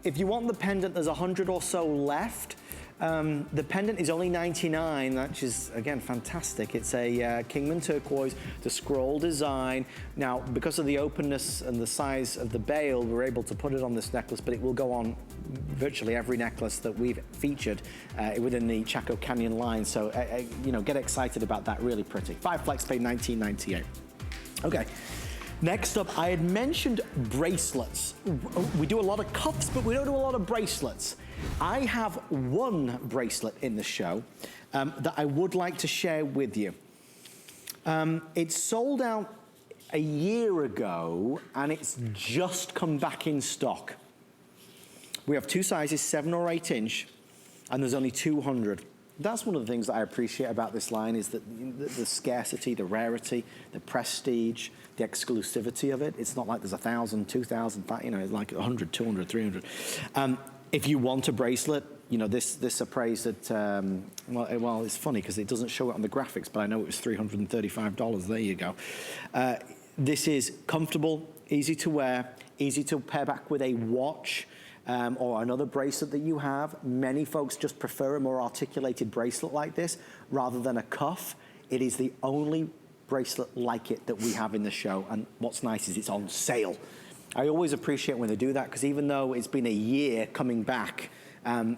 [SPEAKER 1] if you want the pendant, there's 100 or so left. The pendant is only $99, which is, again, fantastic. It's a Kingman turquoise, the scroll design. Now, because of the openness and the size of the bail, we're able to put it on this necklace, but it will go on virtually every necklace that we've featured within the Chaco Canyon line. So, you know, get excited about that, really pretty. 5 flex pay $19.98. Okay. Next up, I had mentioned bracelets. We do a lot of cuffs, but we don't do a lot of bracelets. I have one bracelet in the show that I would like to share with you. It sold out a year ago, and it's just come back in stock. We have two sizes, 7 or 8 inch, and there's only 200. That's one of the things that I appreciate about this line, is that the scarcity, the rarity, the prestige, the exclusivity of it. It's not like there's 1,000, 2,000, you know, it's like 100, 200, 300. If you want a bracelet, you know, this appraised at, well, it's funny because it doesn't show it on the graphics, but I know it was $335. There you go. This is comfortable, easy to wear, easy to pair back with a watch. or another bracelet that you have. Many folks just prefer a more articulated bracelet like this rather than a cuff. It is the only bracelet like it that we have in the show, and what's nice is it's on sale. I always appreciate when they do that, because even though it's been a year coming back,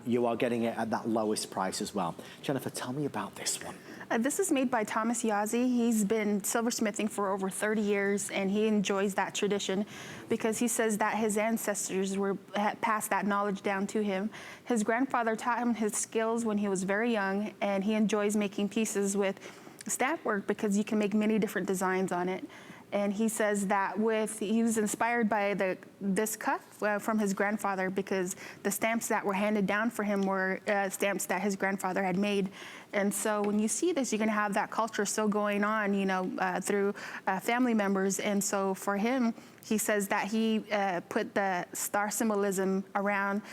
[SPEAKER 1] you are getting it at that lowest price as well. Jennifer, tell me about this one.
[SPEAKER 2] This is made by Thomas Yazzie. He's been silversmithing for over 30 years, and he enjoys that tradition because he says that his ancestors had passed that knowledge down to him. His grandfather taught him his skills when he was very young, and he enjoys making pieces with stamp work because you can make many different designs on it. And he says that he was inspired by this cuff from his grandfather, because the stamps that were handed down for him were stamps that his grandfather had made. And so when you see this, you're going to have that culture still going on, you know, through family members. And so for him, he says that he put the star symbolism around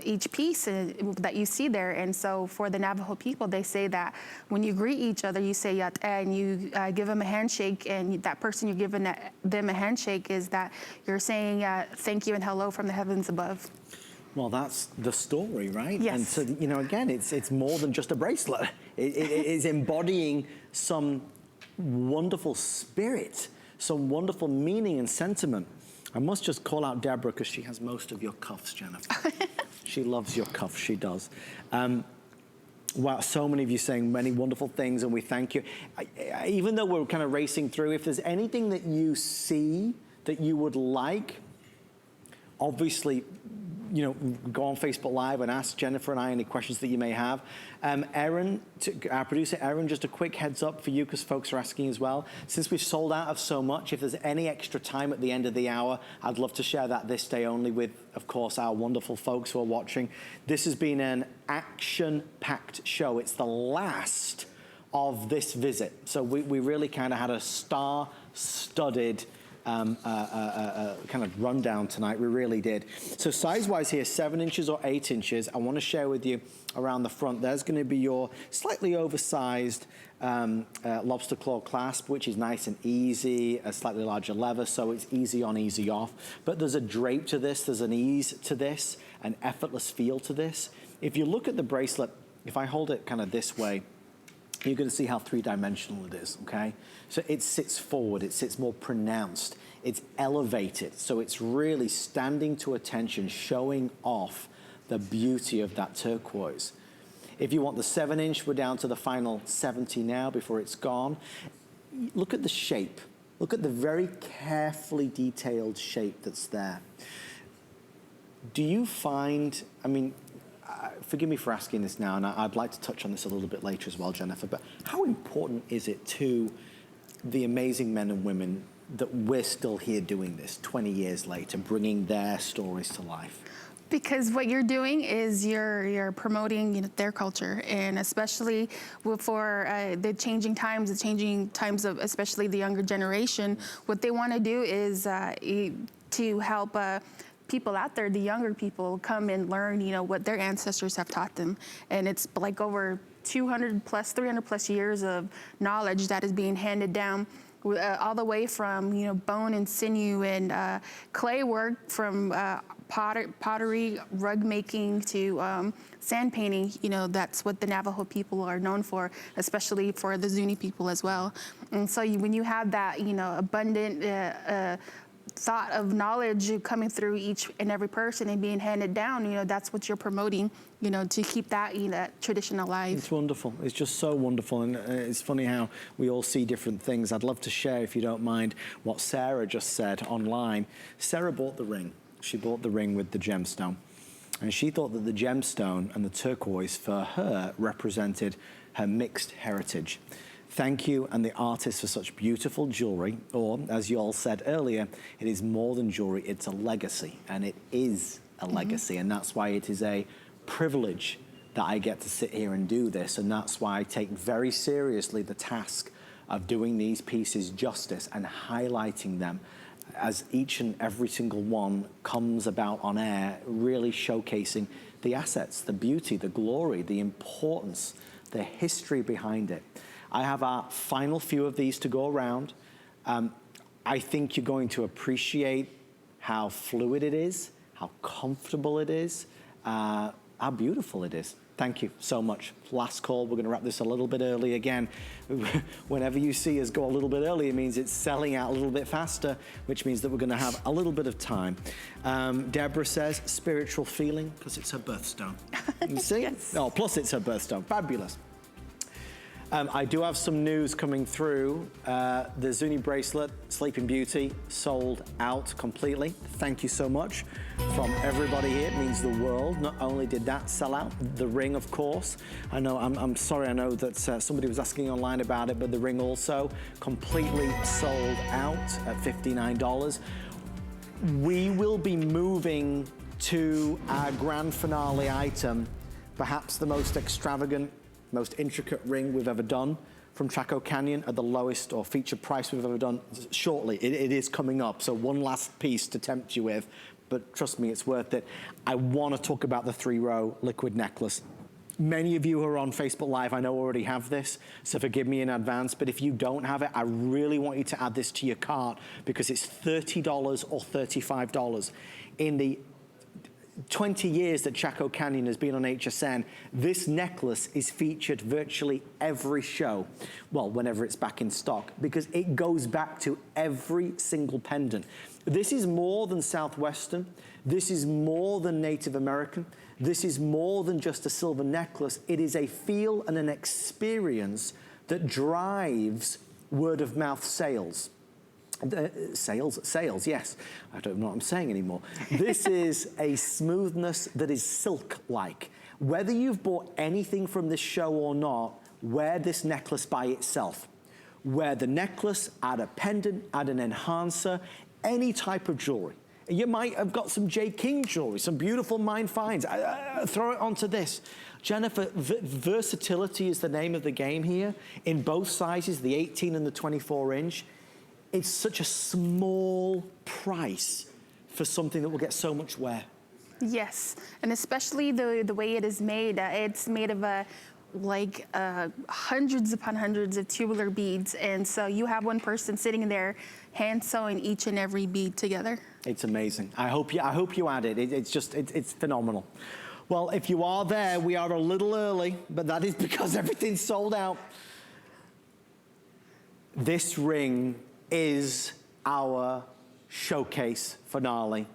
[SPEAKER 2] each piece that you see there. And so for the Navajo people, they say that when you greet each other, you say yat, and you give them a handshake, and that person you're giving them a handshake is that you're saying thank you and hello from the heavens above.
[SPEAKER 1] Well, that's the story, right?
[SPEAKER 2] Yes.
[SPEAKER 1] And so, you know, again, it's more than just a bracelet. It is embodying some wonderful spirit, some wonderful meaning and sentiment. I must just call out Deborah, because she has most of your cuffs, Jennifer. She loves your cuffs, she does. Wow, so many of you saying many wonderful things, and we thank you. Even though we're kind of racing through, if there's anything that you see that you would like, obviously, you know, go on Facebook Live and ask Jennifer and I any questions that you may have. Erin, our producer Erin, just a quick heads up for you, because folks are asking as well. Since we've sold out of so much, if there's any extra time at the end of the hour, I'd love to share that this day only with, of course, our wonderful folks who are watching. This has been an action-packed show. It's the last of this visit. So we really kind of had a star-studded kind of rundown tonight. We really did. So size-wise here, 7 inches or 8 inches. I want to share with you around the front. There's going to be your slightly oversized lobster claw clasp, which is nice and easy, a slightly larger leather, so it's easy on, easy off. But there's a drape to this, there's an ease to this, an effortless feel to this. If you look at the bracelet, if I hold it kind of this way, you're going to see how three-dimensional it is, okay? So it sits forward, it sits more pronounced, it's elevated, so it's really standing to attention, showing off the beauty of that turquoise. If you want the 7-inch, we're down to the final 70 now before it's gone. Look at the shape. Look at the very carefully detailed shape that's there. Do you find, I mean, forgive me for asking this now, and I'd like to touch on this a little bit later as well, Jennifer, but how important is it to the amazing men and women that we're still here doing this 20 years later, bringing their stories to life?
[SPEAKER 2] Because what you're doing is you're promoting, you know, their culture, and especially for the changing times of especially the younger generation. What they want to do is to help people out there, the younger people, come and learn, you know, what their ancestors have taught them. And it's like over 200 plus, 300 plus years of knowledge that is being handed down, all the way from, you know, bone and sinew and clay work, from pottery, rug making, to sand painting. You know, that's what the Navajo people are known for, especially for the Zuni people as well. And so when you have that, you know, abundant thought of knowledge coming through each and every person and being handed down, you know, that's what you're promoting, you know, to keep that, you know, that tradition alive.
[SPEAKER 1] It's wonderful. It's just so wonderful. And it's funny how we all see different things. I'd love to share, if you don't mind, what Sarah just said online. Sarah bought the ring. She bought the ring with the gemstone. And she thought that the gemstone and the turquoise for her represented her mixed heritage. Thank you and the artist for such beautiful jewelry, or as you all said earlier, it is more than jewelry, it's a legacy, and it is a legacy, and that's why it is a privilege that I get to sit here and do this, and that's why I take very seriously the task of doing these pieces justice and highlighting them as each and every single one comes about on air, really showcasing the assets, the beauty, the glory, the importance, the history behind it. I have our final few of these to go around. I think you're going to appreciate how fluid it is, how comfortable it is, how beautiful it is. Thank you so much. Last call, we're gonna wrap this a little bit early again. Whenever you see us go a little bit early, it means it's selling out a little bit faster, which means that we're gonna have a little bit of time. Deborah says, spiritual feeling, because it's her birthstone. You see?
[SPEAKER 2] Yes.
[SPEAKER 1] Oh, plus it's her birthstone, fabulous. I do have some news coming through. The Zuni bracelet, Sleeping Beauty, sold out completely. Thank you so much from everybody here. It means the world. Not only did that sell out, the ring, of course. I know, I'm sorry, I know that somebody was asking online about it, but the ring also completely sold out at $59. We will be moving to our grand finale item, perhaps the most extravagant, most intricate ring we've ever done from Chaco Canyon at the lowest or feature price we've ever done shortly. It is coming up, so one last piece to tempt you with, but trust me, it's worth it. I want to talk about the 3-row liquid necklace. Many of you who are on Facebook Live, I know already have this, so forgive me in advance, but if you don't have it, I really want you to add this to your cart because it's $30 or $35. In the 20 years that Chaco Canyon has been on HSN, this necklace is featured virtually every show, well, whenever it's back in stock, because it goes back to every single pendant. This is more than Southwestern. This is more than Native American. This is more than just a silver necklace. It is a feel and an experience that drives word of mouth sales. Sales, yes. I don't know what I'm saying anymore. This is a smoothness that is silk-like. Whether you've bought anything from this show or not, wear this necklace by itself. Wear the necklace, add a pendant, add an enhancer, any type of jewelry. You might have got some J. King jewelry, some beautiful mine finds. Throw it onto this. Jennifer, versatility is the name of the game here. In both sizes, the 18 and the 24 inch. It's such a small price for something that will get so much wear.
[SPEAKER 2] Yes, and especially the way it is made. It's made of hundreds upon hundreds of tubular beads, and so you have one person sitting there hand sewing each and every bead together.
[SPEAKER 1] It's amazing. I hope you add it. It's phenomenal. Well, if you are there, we are a little early, but that is because everything's sold out. This ring is our showcase finale.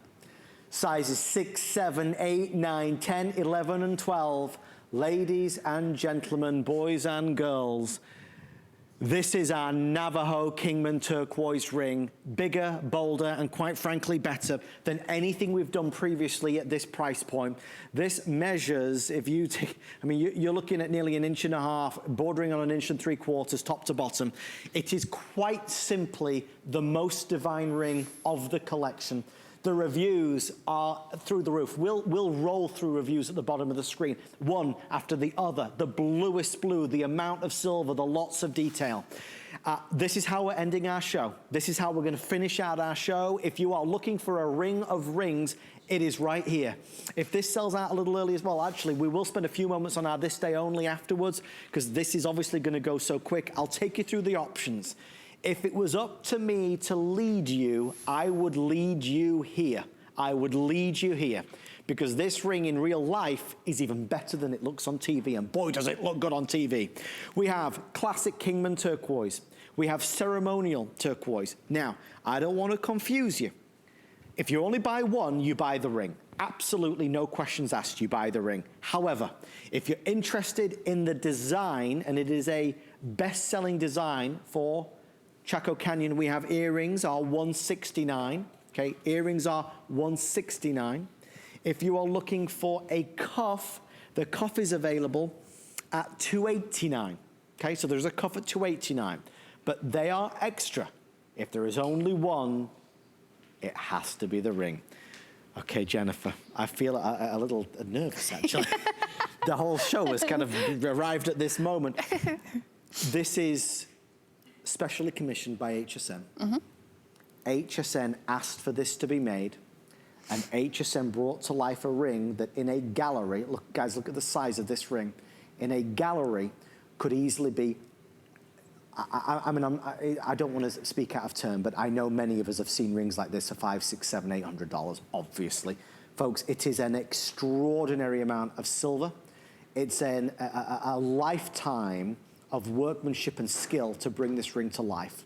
[SPEAKER 1] Sizes 6, 7, 8, 9, 10, 11, and 12. Ladies and gentlemen, boys and girls, this is our Navajo Kingman turquoise ring. Bigger, bolder, and quite frankly, better than anything we've done previously at this price point. This measures, if you take, I mean, you're looking at nearly 1.5 inches, bordering on 1 3/4 top to bottom. It is quite simply the most divine ring of the collection. The reviews are through the roof. We'll roll through reviews at the bottom of the screen, one after the other. The bluest blue, the amount of silver, the lots of detail. This is how we're ending our show. This is how we're going to finish out our show. If you are looking for a ring of rings, it is right here. If this sells out a little early as well, actually, we will spend a few moments on our This Day Only afterwards, because this is obviously going to go so quick. I'll take you through the options. If it was up to me to lead you, I would lead you here. I would lead you here. Because this ring in real life is even better than it looks on TV. And boy, does it look good on TV. We have classic Kingman turquoise. We have ceremonial turquoise. Now, I don't want to confuse you. If you only buy one, you buy the ring. Absolutely no questions asked, you buy the ring. However, if you're interested in the design, and it is a best-selling design for Chaco Canyon, we have earrings are $169, okay? Earrings are $169. If you are looking for a cuff, the cuff is available at $289, okay? So there's a cuff at $289, but they are extra. If there is only one, it has to be the ring. Okay, Jennifer, I feel a little nervous, actually. The whole show has kind of arrived at this moment. This is specially commissioned by HSN. Mm-hmm. HSN asked for this to be made, and HSN brought to life a ring that in a gallery, look guys, look at the size of this ring, in a gallery could easily be, I don't want to speak out of turn, but I know many of us have seen rings like this for $500, $600, $700, $800, obviously. Folks, it is an extraordinary amount of silver. It's a lifetime of workmanship and skill to bring this ring to life.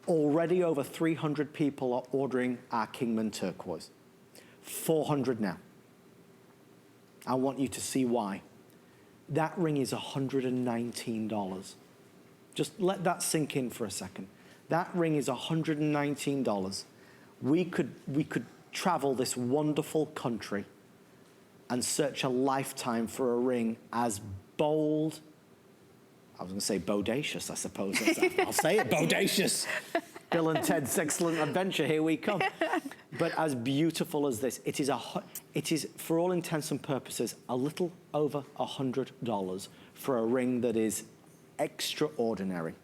[SPEAKER 1] Already over 300 people are ordering our Kingman turquoise. 400 now. I want you to see why. That ring is $119. Just let that sink in for a second. That ring is $119. We could travel this wonderful country and search a lifetime for a ring as bold, I was going to say bodacious, I suppose. I'll say it, bodacious. Bill and Ted's Excellent Adventure, here we come. But as beautiful as this, it is, for all intents and purposes, a little over $100 for a ring that is extraordinary.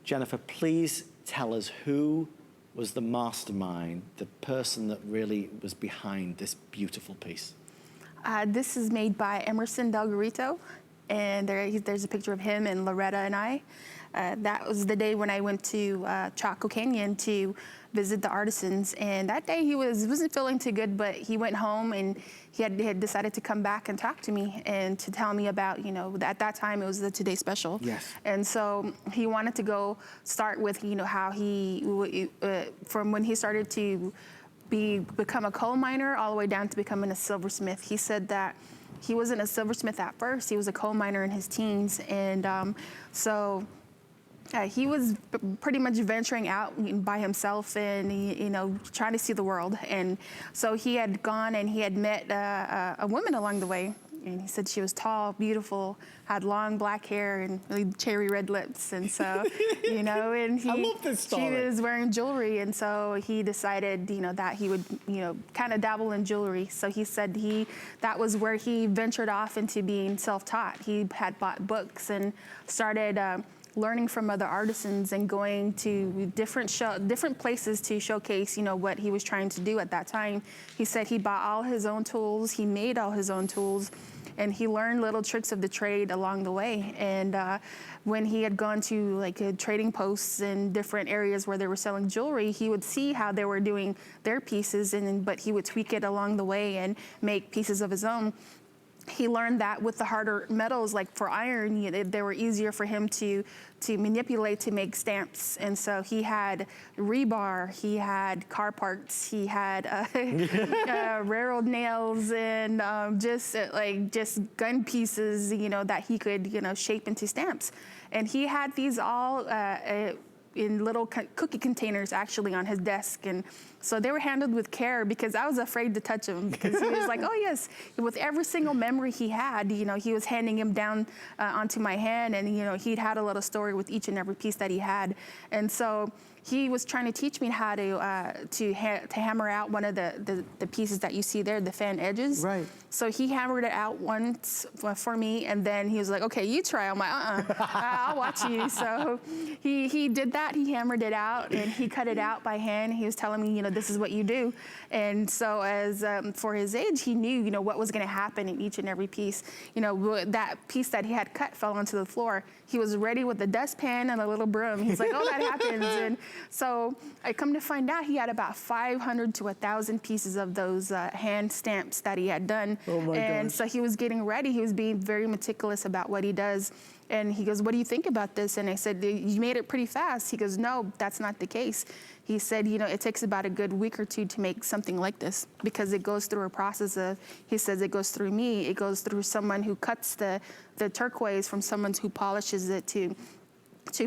[SPEAKER 1] Jennifer, please tell us who was the mastermind, the person that really was behind this beautiful piece.
[SPEAKER 2] This is made by Emerson Delgarito, and there's a picture of him and Loretta and I. That was the day when I went to Chaco Canyon to visit the Artisans, and that day he wasn't feeling too good, but he went home and he had decided to come back and talk to me and to tell me about, you know, at that time it was the Today Special.
[SPEAKER 1] Yes.
[SPEAKER 2] And so he wanted to go start with, you know, how he, from when he started to become a coal miner all the way down to becoming a silversmith. He said that he wasn't a silversmith at first, he was a coal miner in his teens, and he was pretty much venturing out by himself and, you know, trying to see the world. And so he had gone and he had met a woman along the way. And he said she was tall, beautiful, had long black hair and really cherry red lips. And so, you know, and
[SPEAKER 1] I love this story.
[SPEAKER 2] She was wearing jewelry. And so he decided, you know, that he would, you know, kind of dabble in jewelry. So he said that was where he ventured off into being self-taught. He had bought books and started learning from other artisans and going to different places to showcase, you know, what he was trying to do at that time. He said he bought all his own tools, he made all his own tools, and he learned little tricks of the trade along the way. And when he had gone to like trading posts in different areas where they were selling jewelry, he would see how they were doing their pieces, but he would tweak it along the way and make pieces of his own. He learned that with the harder metals, like for iron, they were easier for him to manipulate to make stamps. And so he had rebar, he had car parts, he had railroad nails, and just gun pieces, you know, that he could, you know, shape into stamps. And he had these all in little cookie containers actually on his desk. And so they were handled with care because I was afraid to touch them because he was like, oh yes, with every single memory he had, you know, he was handing him down onto my hand, and, you know, he'd had a little story with each and every piece that he had. And so he was trying to teach me how to hammer out one of the pieces that you see there, the fan edges.
[SPEAKER 1] Right.
[SPEAKER 2] So he hammered it out once for me, and then he was like, okay, you try. I'm like, I'll watch you. So he did that. He hammered it out, and he cut it out by hand. He was telling me, you know, this is what you do. And so as for his age, he knew, you know, what was going to happen in each and every piece. You know, that piece that he had cut fell onto the floor. He was ready with a dustpan and a little broom. He's like, oh, that happens. And so I come to find out he had about 500 to 1,000 pieces of those hand stamps that he had done.
[SPEAKER 1] Oh my
[SPEAKER 2] and
[SPEAKER 1] gosh.
[SPEAKER 2] So he was getting ready. He was being very meticulous about what he does. And he goes, what do you think about this? And I said, you made it pretty fast. He goes, no, that's not the case. He said, you know, it takes about a good week or two to make something like this because it goes through a process of, he says, it goes through me. It goes through someone who cuts the turquoise from someone who polishes it to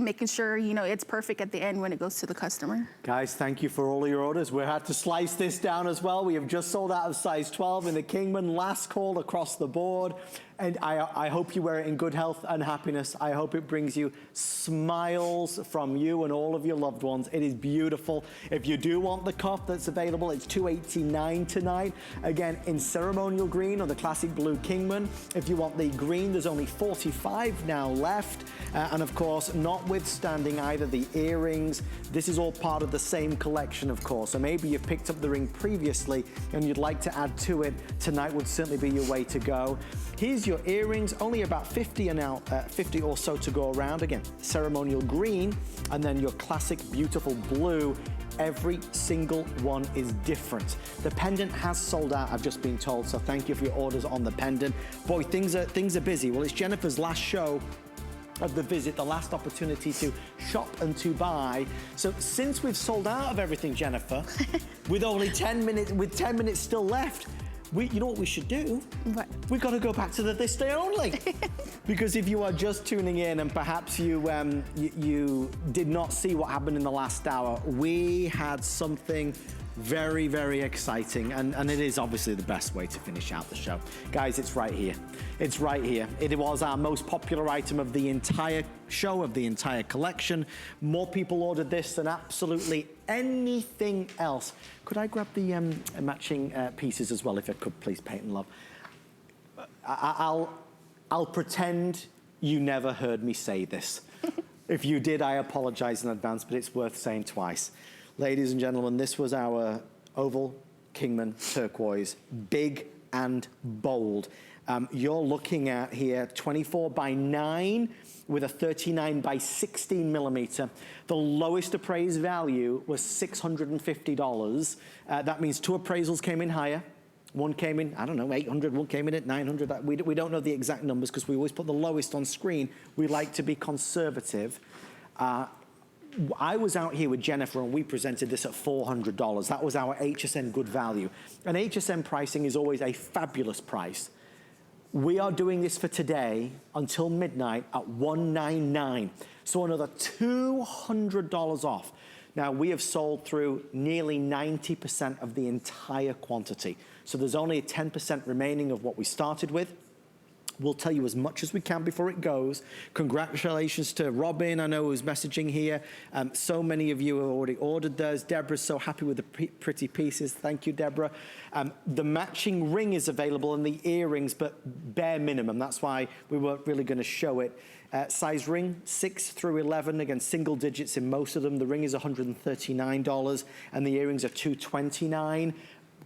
[SPEAKER 2] making sure, you know, it's perfect at the end when it goes to the customer.
[SPEAKER 1] Guys, thank you for all of your orders. We had to slice this down as well. We have just sold out of size 12 in the Kingman. Last call across the board. And I hope you wear it in good health and happiness. I hope it brings you smiles from you and all of your loved ones. It is beautiful. If you do want the cuff that's available, it's $289 tonight. Again, in ceremonial green or the classic blue Kingman. If you want the green, there's only 45 now left. And of course, notwithstanding either the earrings, this is all part of the same collection, of course. So maybe you've picked up the ring previously and you'd like to add to it. Tonight would certainly be your way to go. Here's Here's your earrings, only about 50 and now 50 or so to go around. Again, ceremonial green, and then your classic beautiful blue. Every single one is different. The pendant has sold out, I've just been told, so thank you for your orders on the pendant. Boy, things are busy. Well, it's Jennifer's last show of the visit, the last opportunity to shop and to buy. So since we've sold out of everything, Jennifer, with only 10 minutes still left, you know what we should do?
[SPEAKER 2] What?
[SPEAKER 1] We've got to go back to the This Day Only. Because if you are just tuning in and perhaps you did not see what happened in the last hour, we had something very, very exciting, and it is obviously the best way to finish out the show. Guys, it's right here. It's right here. It was our most popular item of the entire show, of the entire collection. More people ordered this than absolutely anything else. Could I grab the matching pieces as well, if I could, please, Peyton Love? I'll pretend you never heard me say this. If you did, I apologize in advance, but it's worth saying twice. Ladies and gentlemen, this was our oval Kingman turquoise, big and bold. You're looking at here 24 by 9 with a 39 by 16 millimeter. The lowest appraised value was $650. That means 2 appraisals came in higher. One came in, I don't know, 800, one came in at 900. We don't know the exact numbers because we always put the lowest on screen. We like to be conservative. I was out here with Jennifer and we presented this at $400. That was our HSN good value. And HSN pricing is always a fabulous price. We are doing this for today until midnight at $199. So another $200 off. Now we have sold through nearly 90% of the entire quantity. So there's only 10% remaining of what we started with. We'll tell you as much as we can before it goes. Congratulations to Robin, I know, who's messaging here. So many of you have already ordered those. Deborah's so happy with the pretty pieces. Thank you, Deborah. The matching ring is available and the earrings, but bare minimum. That's why we weren't really going to show it. Size ring, 6 through 11, again, single digits in most of them. The ring is $139 and the earrings are $229.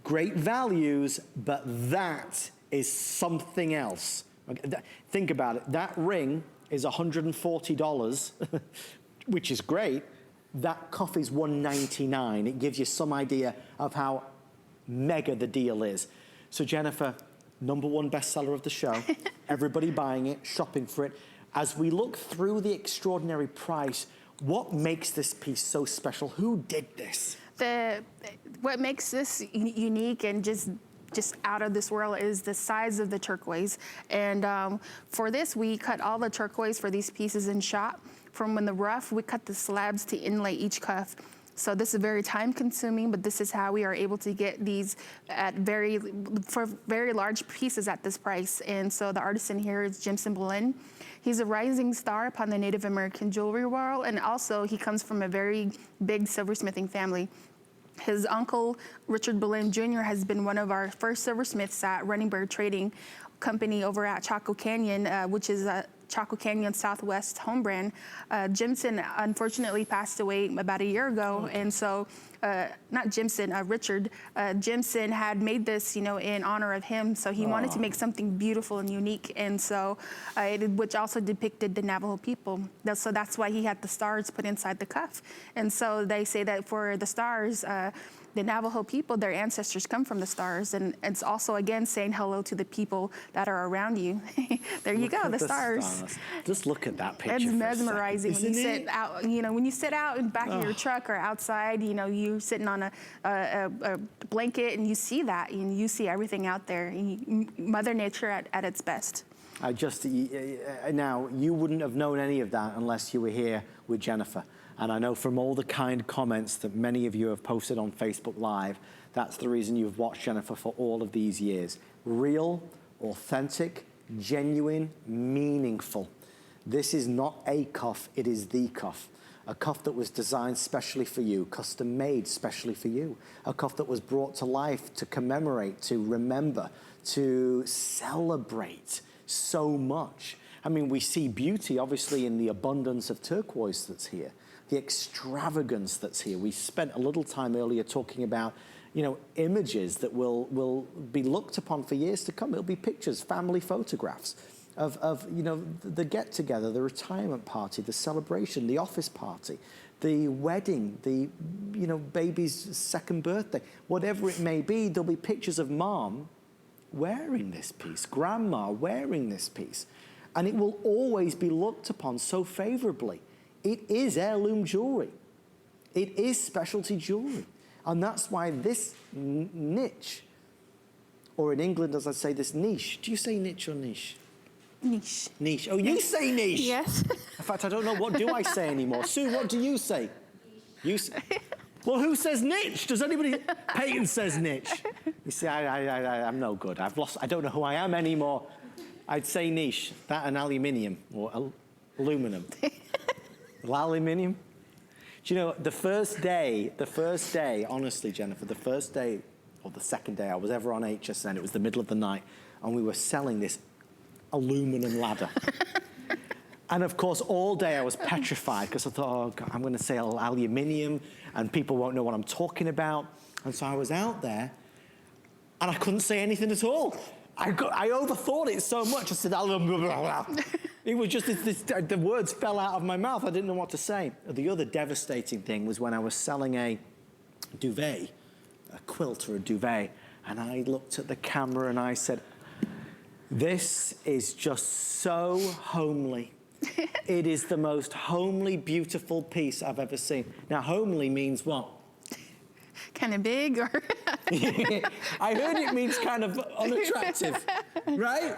[SPEAKER 1] Great values, but that is something else. Think about it. That ring is $140, which is great. That cuff is $199. It gives you some idea of how mega the deal is. So Jennifer, #1 bestseller of the show. Everybody buying it, shopping for it. As we look through the extraordinary price, what makes this piece so special? Who did this?
[SPEAKER 2] What makes this unique and just out of this world is the size of the turquoise. And for this, we cut all the turquoise for these pieces in shop. From in the rough, we cut the slabs to inlay each cuff. So this is very time consuming, but this is how we are able to get these for very large pieces at this price. And so the artisan here is Jimson Boleyn. He's a rising star upon the Native American jewelry world, and also he comes from a very big silversmithing family. His uncle, Richard Boleyn Jr., has been one of our first silversmiths at Running Bird Trading Company over at Chaco Canyon, which is Chaco Canyon Southwest home brand. Jimson unfortunately passed away about a year ago, and so not Jimson, Richard. Jimson had made this, in honor of him. So he wanted to make something beautiful and unique, and so which also depicted the Navajo people. So that's why he had the stars put inside the cuff. And so they say that for the stars, the Navajo people, their ancestors come from the stars, and it's also, again, saying hello to the people that are around you. There you go, the stars.
[SPEAKER 1] Just look at that picture.
[SPEAKER 2] It's mesmerizing when you
[SPEAKER 1] Isn't
[SPEAKER 2] sit
[SPEAKER 1] it?
[SPEAKER 2] out. When you sit out in the back of your truck or outside, you're sitting on a blanket and you see that, and you see everything out there. Mother Nature at its best. Now, you wouldn't have known any of that unless you were here with Jennifer. And I know from all the kind comments that many of you have posted on Facebook Live, that's the reason you've watched Jennifer for all of these years. Real, authentic, genuine, meaningful. This is not a cuff, it is the cuff. A cuff that was designed specially for you, custom made specially for you. A cuff that was brought to life to commemorate, to remember, to celebrate so much. I mean, we see beauty, obviously, in the abundance of turquoise that's here, the extravagance that's here. We spent a little time earlier talking about,
[SPEAKER 1] you know, images that will be looked upon for years to come. It'll be pictures, family photographs of you know, the get-together, the retirement party, the celebration, the office party, the wedding, the, you know, baby's second birthday, whatever it may be. There'll be pictures of mom wearing this piece, grandma wearing this piece, and it will always be looked upon so favorably. It is heirloom jewelry. It is specialty jewelry. And that's why this niche, or in England, as I say, this niche. Do you say niche or niche?
[SPEAKER 2] Niche.
[SPEAKER 1] Niche. Oh, you say niche?
[SPEAKER 2] Yes.
[SPEAKER 1] In fact, I don't know, what do I say anymore? Sue, what do you say? You say? Well, who says niche? Does anybody? Peyton says niche. You see, I'm no good. I've lost, I don't know who I am anymore. I'd say niche, that and aluminium, or aluminum. Aluminium? Do you know, the first day, honestly, Jennifer, the first day, or the second day I was ever on HSN, it was the middle of the night, and we were selling this aluminum ladder. And of course, all day I was petrified, because I thought, oh God, I'm gonna say aluminium, and people won't know what I'm talking about. And so I was out there, and I couldn't say anything at all. I overthought it so much, I said, it was just, the words fell out of my mouth. I didn't know what to say. The other devastating thing was when I was selling a duvet, a quilt or a duvet, and I looked at the camera and I said, this is just so homely. It is the most homely, beautiful piece I've ever seen. Now, homely means what?
[SPEAKER 2] Kind of big, or?
[SPEAKER 1] I heard it means kind of unattractive, right?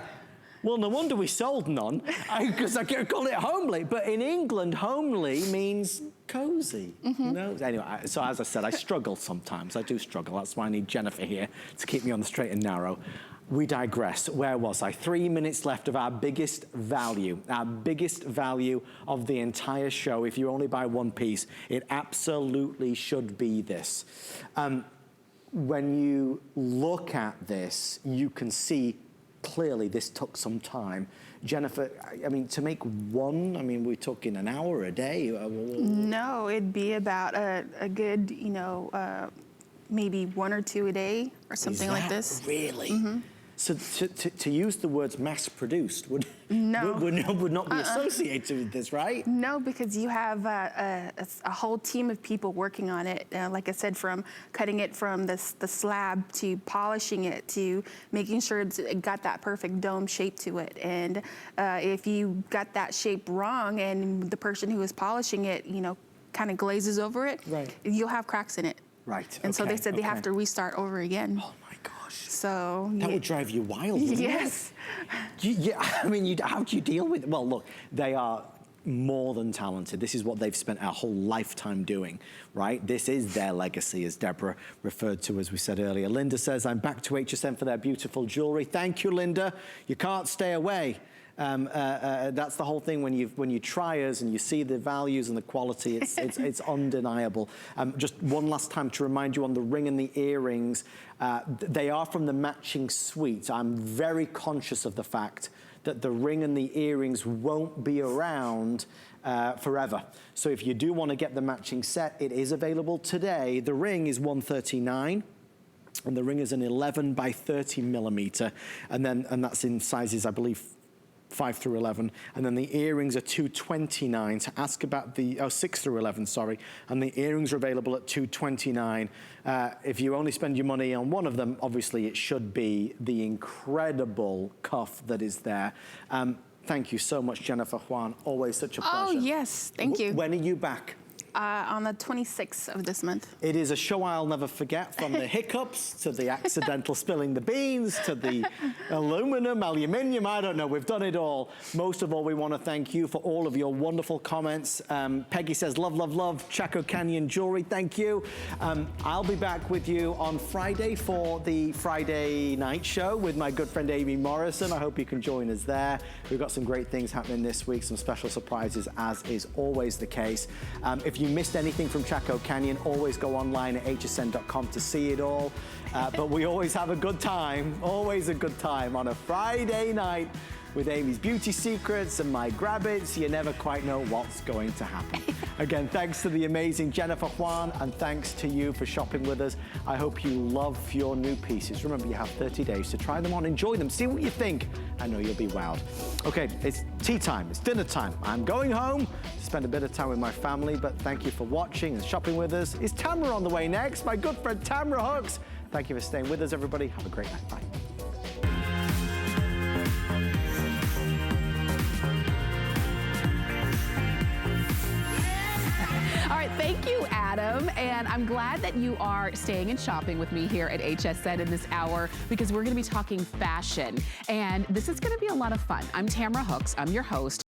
[SPEAKER 1] Well, no wonder we sold none, because I call it homely. But in England, homely means cozy. You know? Anyway, so as I said, I struggle sometimes. I do struggle. That's why I need Jennifer here to keep me on the straight and narrow. We digress. Where was I? 3 minutes left of our biggest value of the entire show. If you only buy one piece, it absolutely should be this. When you look at this, you can see clearly this took some time. Jennifer, I mean, to make one, I mean, we're talking an hour, a day?
[SPEAKER 2] No, it'd be about a good, you know, maybe 1 or 2 a day or something like this.
[SPEAKER 1] Really? So to use the words mass-produced would not be associated with this, right?
[SPEAKER 2] No, because you have a whole team of people working on it. Like I said, from cutting it from the slab to polishing it to making sure it got that perfect dome shape to it. And if you got that shape wrong and the person who is polishing it, you know, kind of glazes over it, right, you'll have cracks in it.
[SPEAKER 1] Right.
[SPEAKER 2] And so they said they have to restart over again.
[SPEAKER 1] Oh my gosh.
[SPEAKER 2] So
[SPEAKER 1] that would drive you wild, wouldn't
[SPEAKER 2] yes.
[SPEAKER 1] it? Yeah. I mean, how do you deal with it? Well, look, they are more than talented. This is what they've spent our whole lifetime doing, right? This is their legacy, as Deborah referred to, as we said earlier. Linda says, I'm back to HSN for their beautiful jewelry. Thank you, Linda. You can't stay away. That's the whole thing when you try us and you see the values and the quality, it's undeniable. Just one last time to remind you on the ring and the earrings, they are from the matching suite. I'm very conscious of the fact that the ring and the earrings won't be around forever. So if you do want to get the matching set, it is available today. The ring is $139. And the ring is an 11 by 30 millimeter. And that's in sizes, I believe, 5 through 11, and then the earrings are $229. To ask about the 6 through 11, sorry, and the earrings are available at $229. If you only spend your money on one of them, obviously it should be the incredible cuff that is there. Thank you so much, Jennifer Juan. Always such a pleasure.
[SPEAKER 2] Oh yes, thank you.
[SPEAKER 1] When are you back?
[SPEAKER 2] On the 26th of this month.
[SPEAKER 1] It is a show I'll never forget, from the hiccups to the accidental spilling the beans to the aluminium, I don't know, we've done it all. Most of all, we want to thank you for all of your wonderful comments. Peggy says, love, love, love, Chaco Canyon jewelry, thank you. I'll be back with you on Friday for the Friday night show with my good friend Amy Morrison. I hope you can join us there. We've got some great things happening this week, some special surprises, as is always the case. If you missed anything from Chaco Canyon, always go online at hsn.com to see it all. But we always have a good time, always a good time on a Friday night with Amy's beauty secrets and my grab-its. You never quite know what's going to happen. Again, thanks to the amazing Jennifer Juan, and thanks to you for shopping with us. I hope you love your new pieces. Remember, you have 30 days to try them on, enjoy them, see what you think. I know you'll be wowed. Okay, it's tea time, it's dinner time. I'm going home to spend a bit of time with my family, but thank you for watching and shopping with us. Is Tamara on the way next? My good friend Tamara Hooks. Thank you for staying with us, everybody. Have a great night. Bye.
[SPEAKER 6] All right, thank you, Adam. And I'm glad that you are staying and shopping with me here at HSN in this hour, because we're going to be talking fashion. And this is going to be a lot of fun. I'm Tamara Hooks. I'm your host.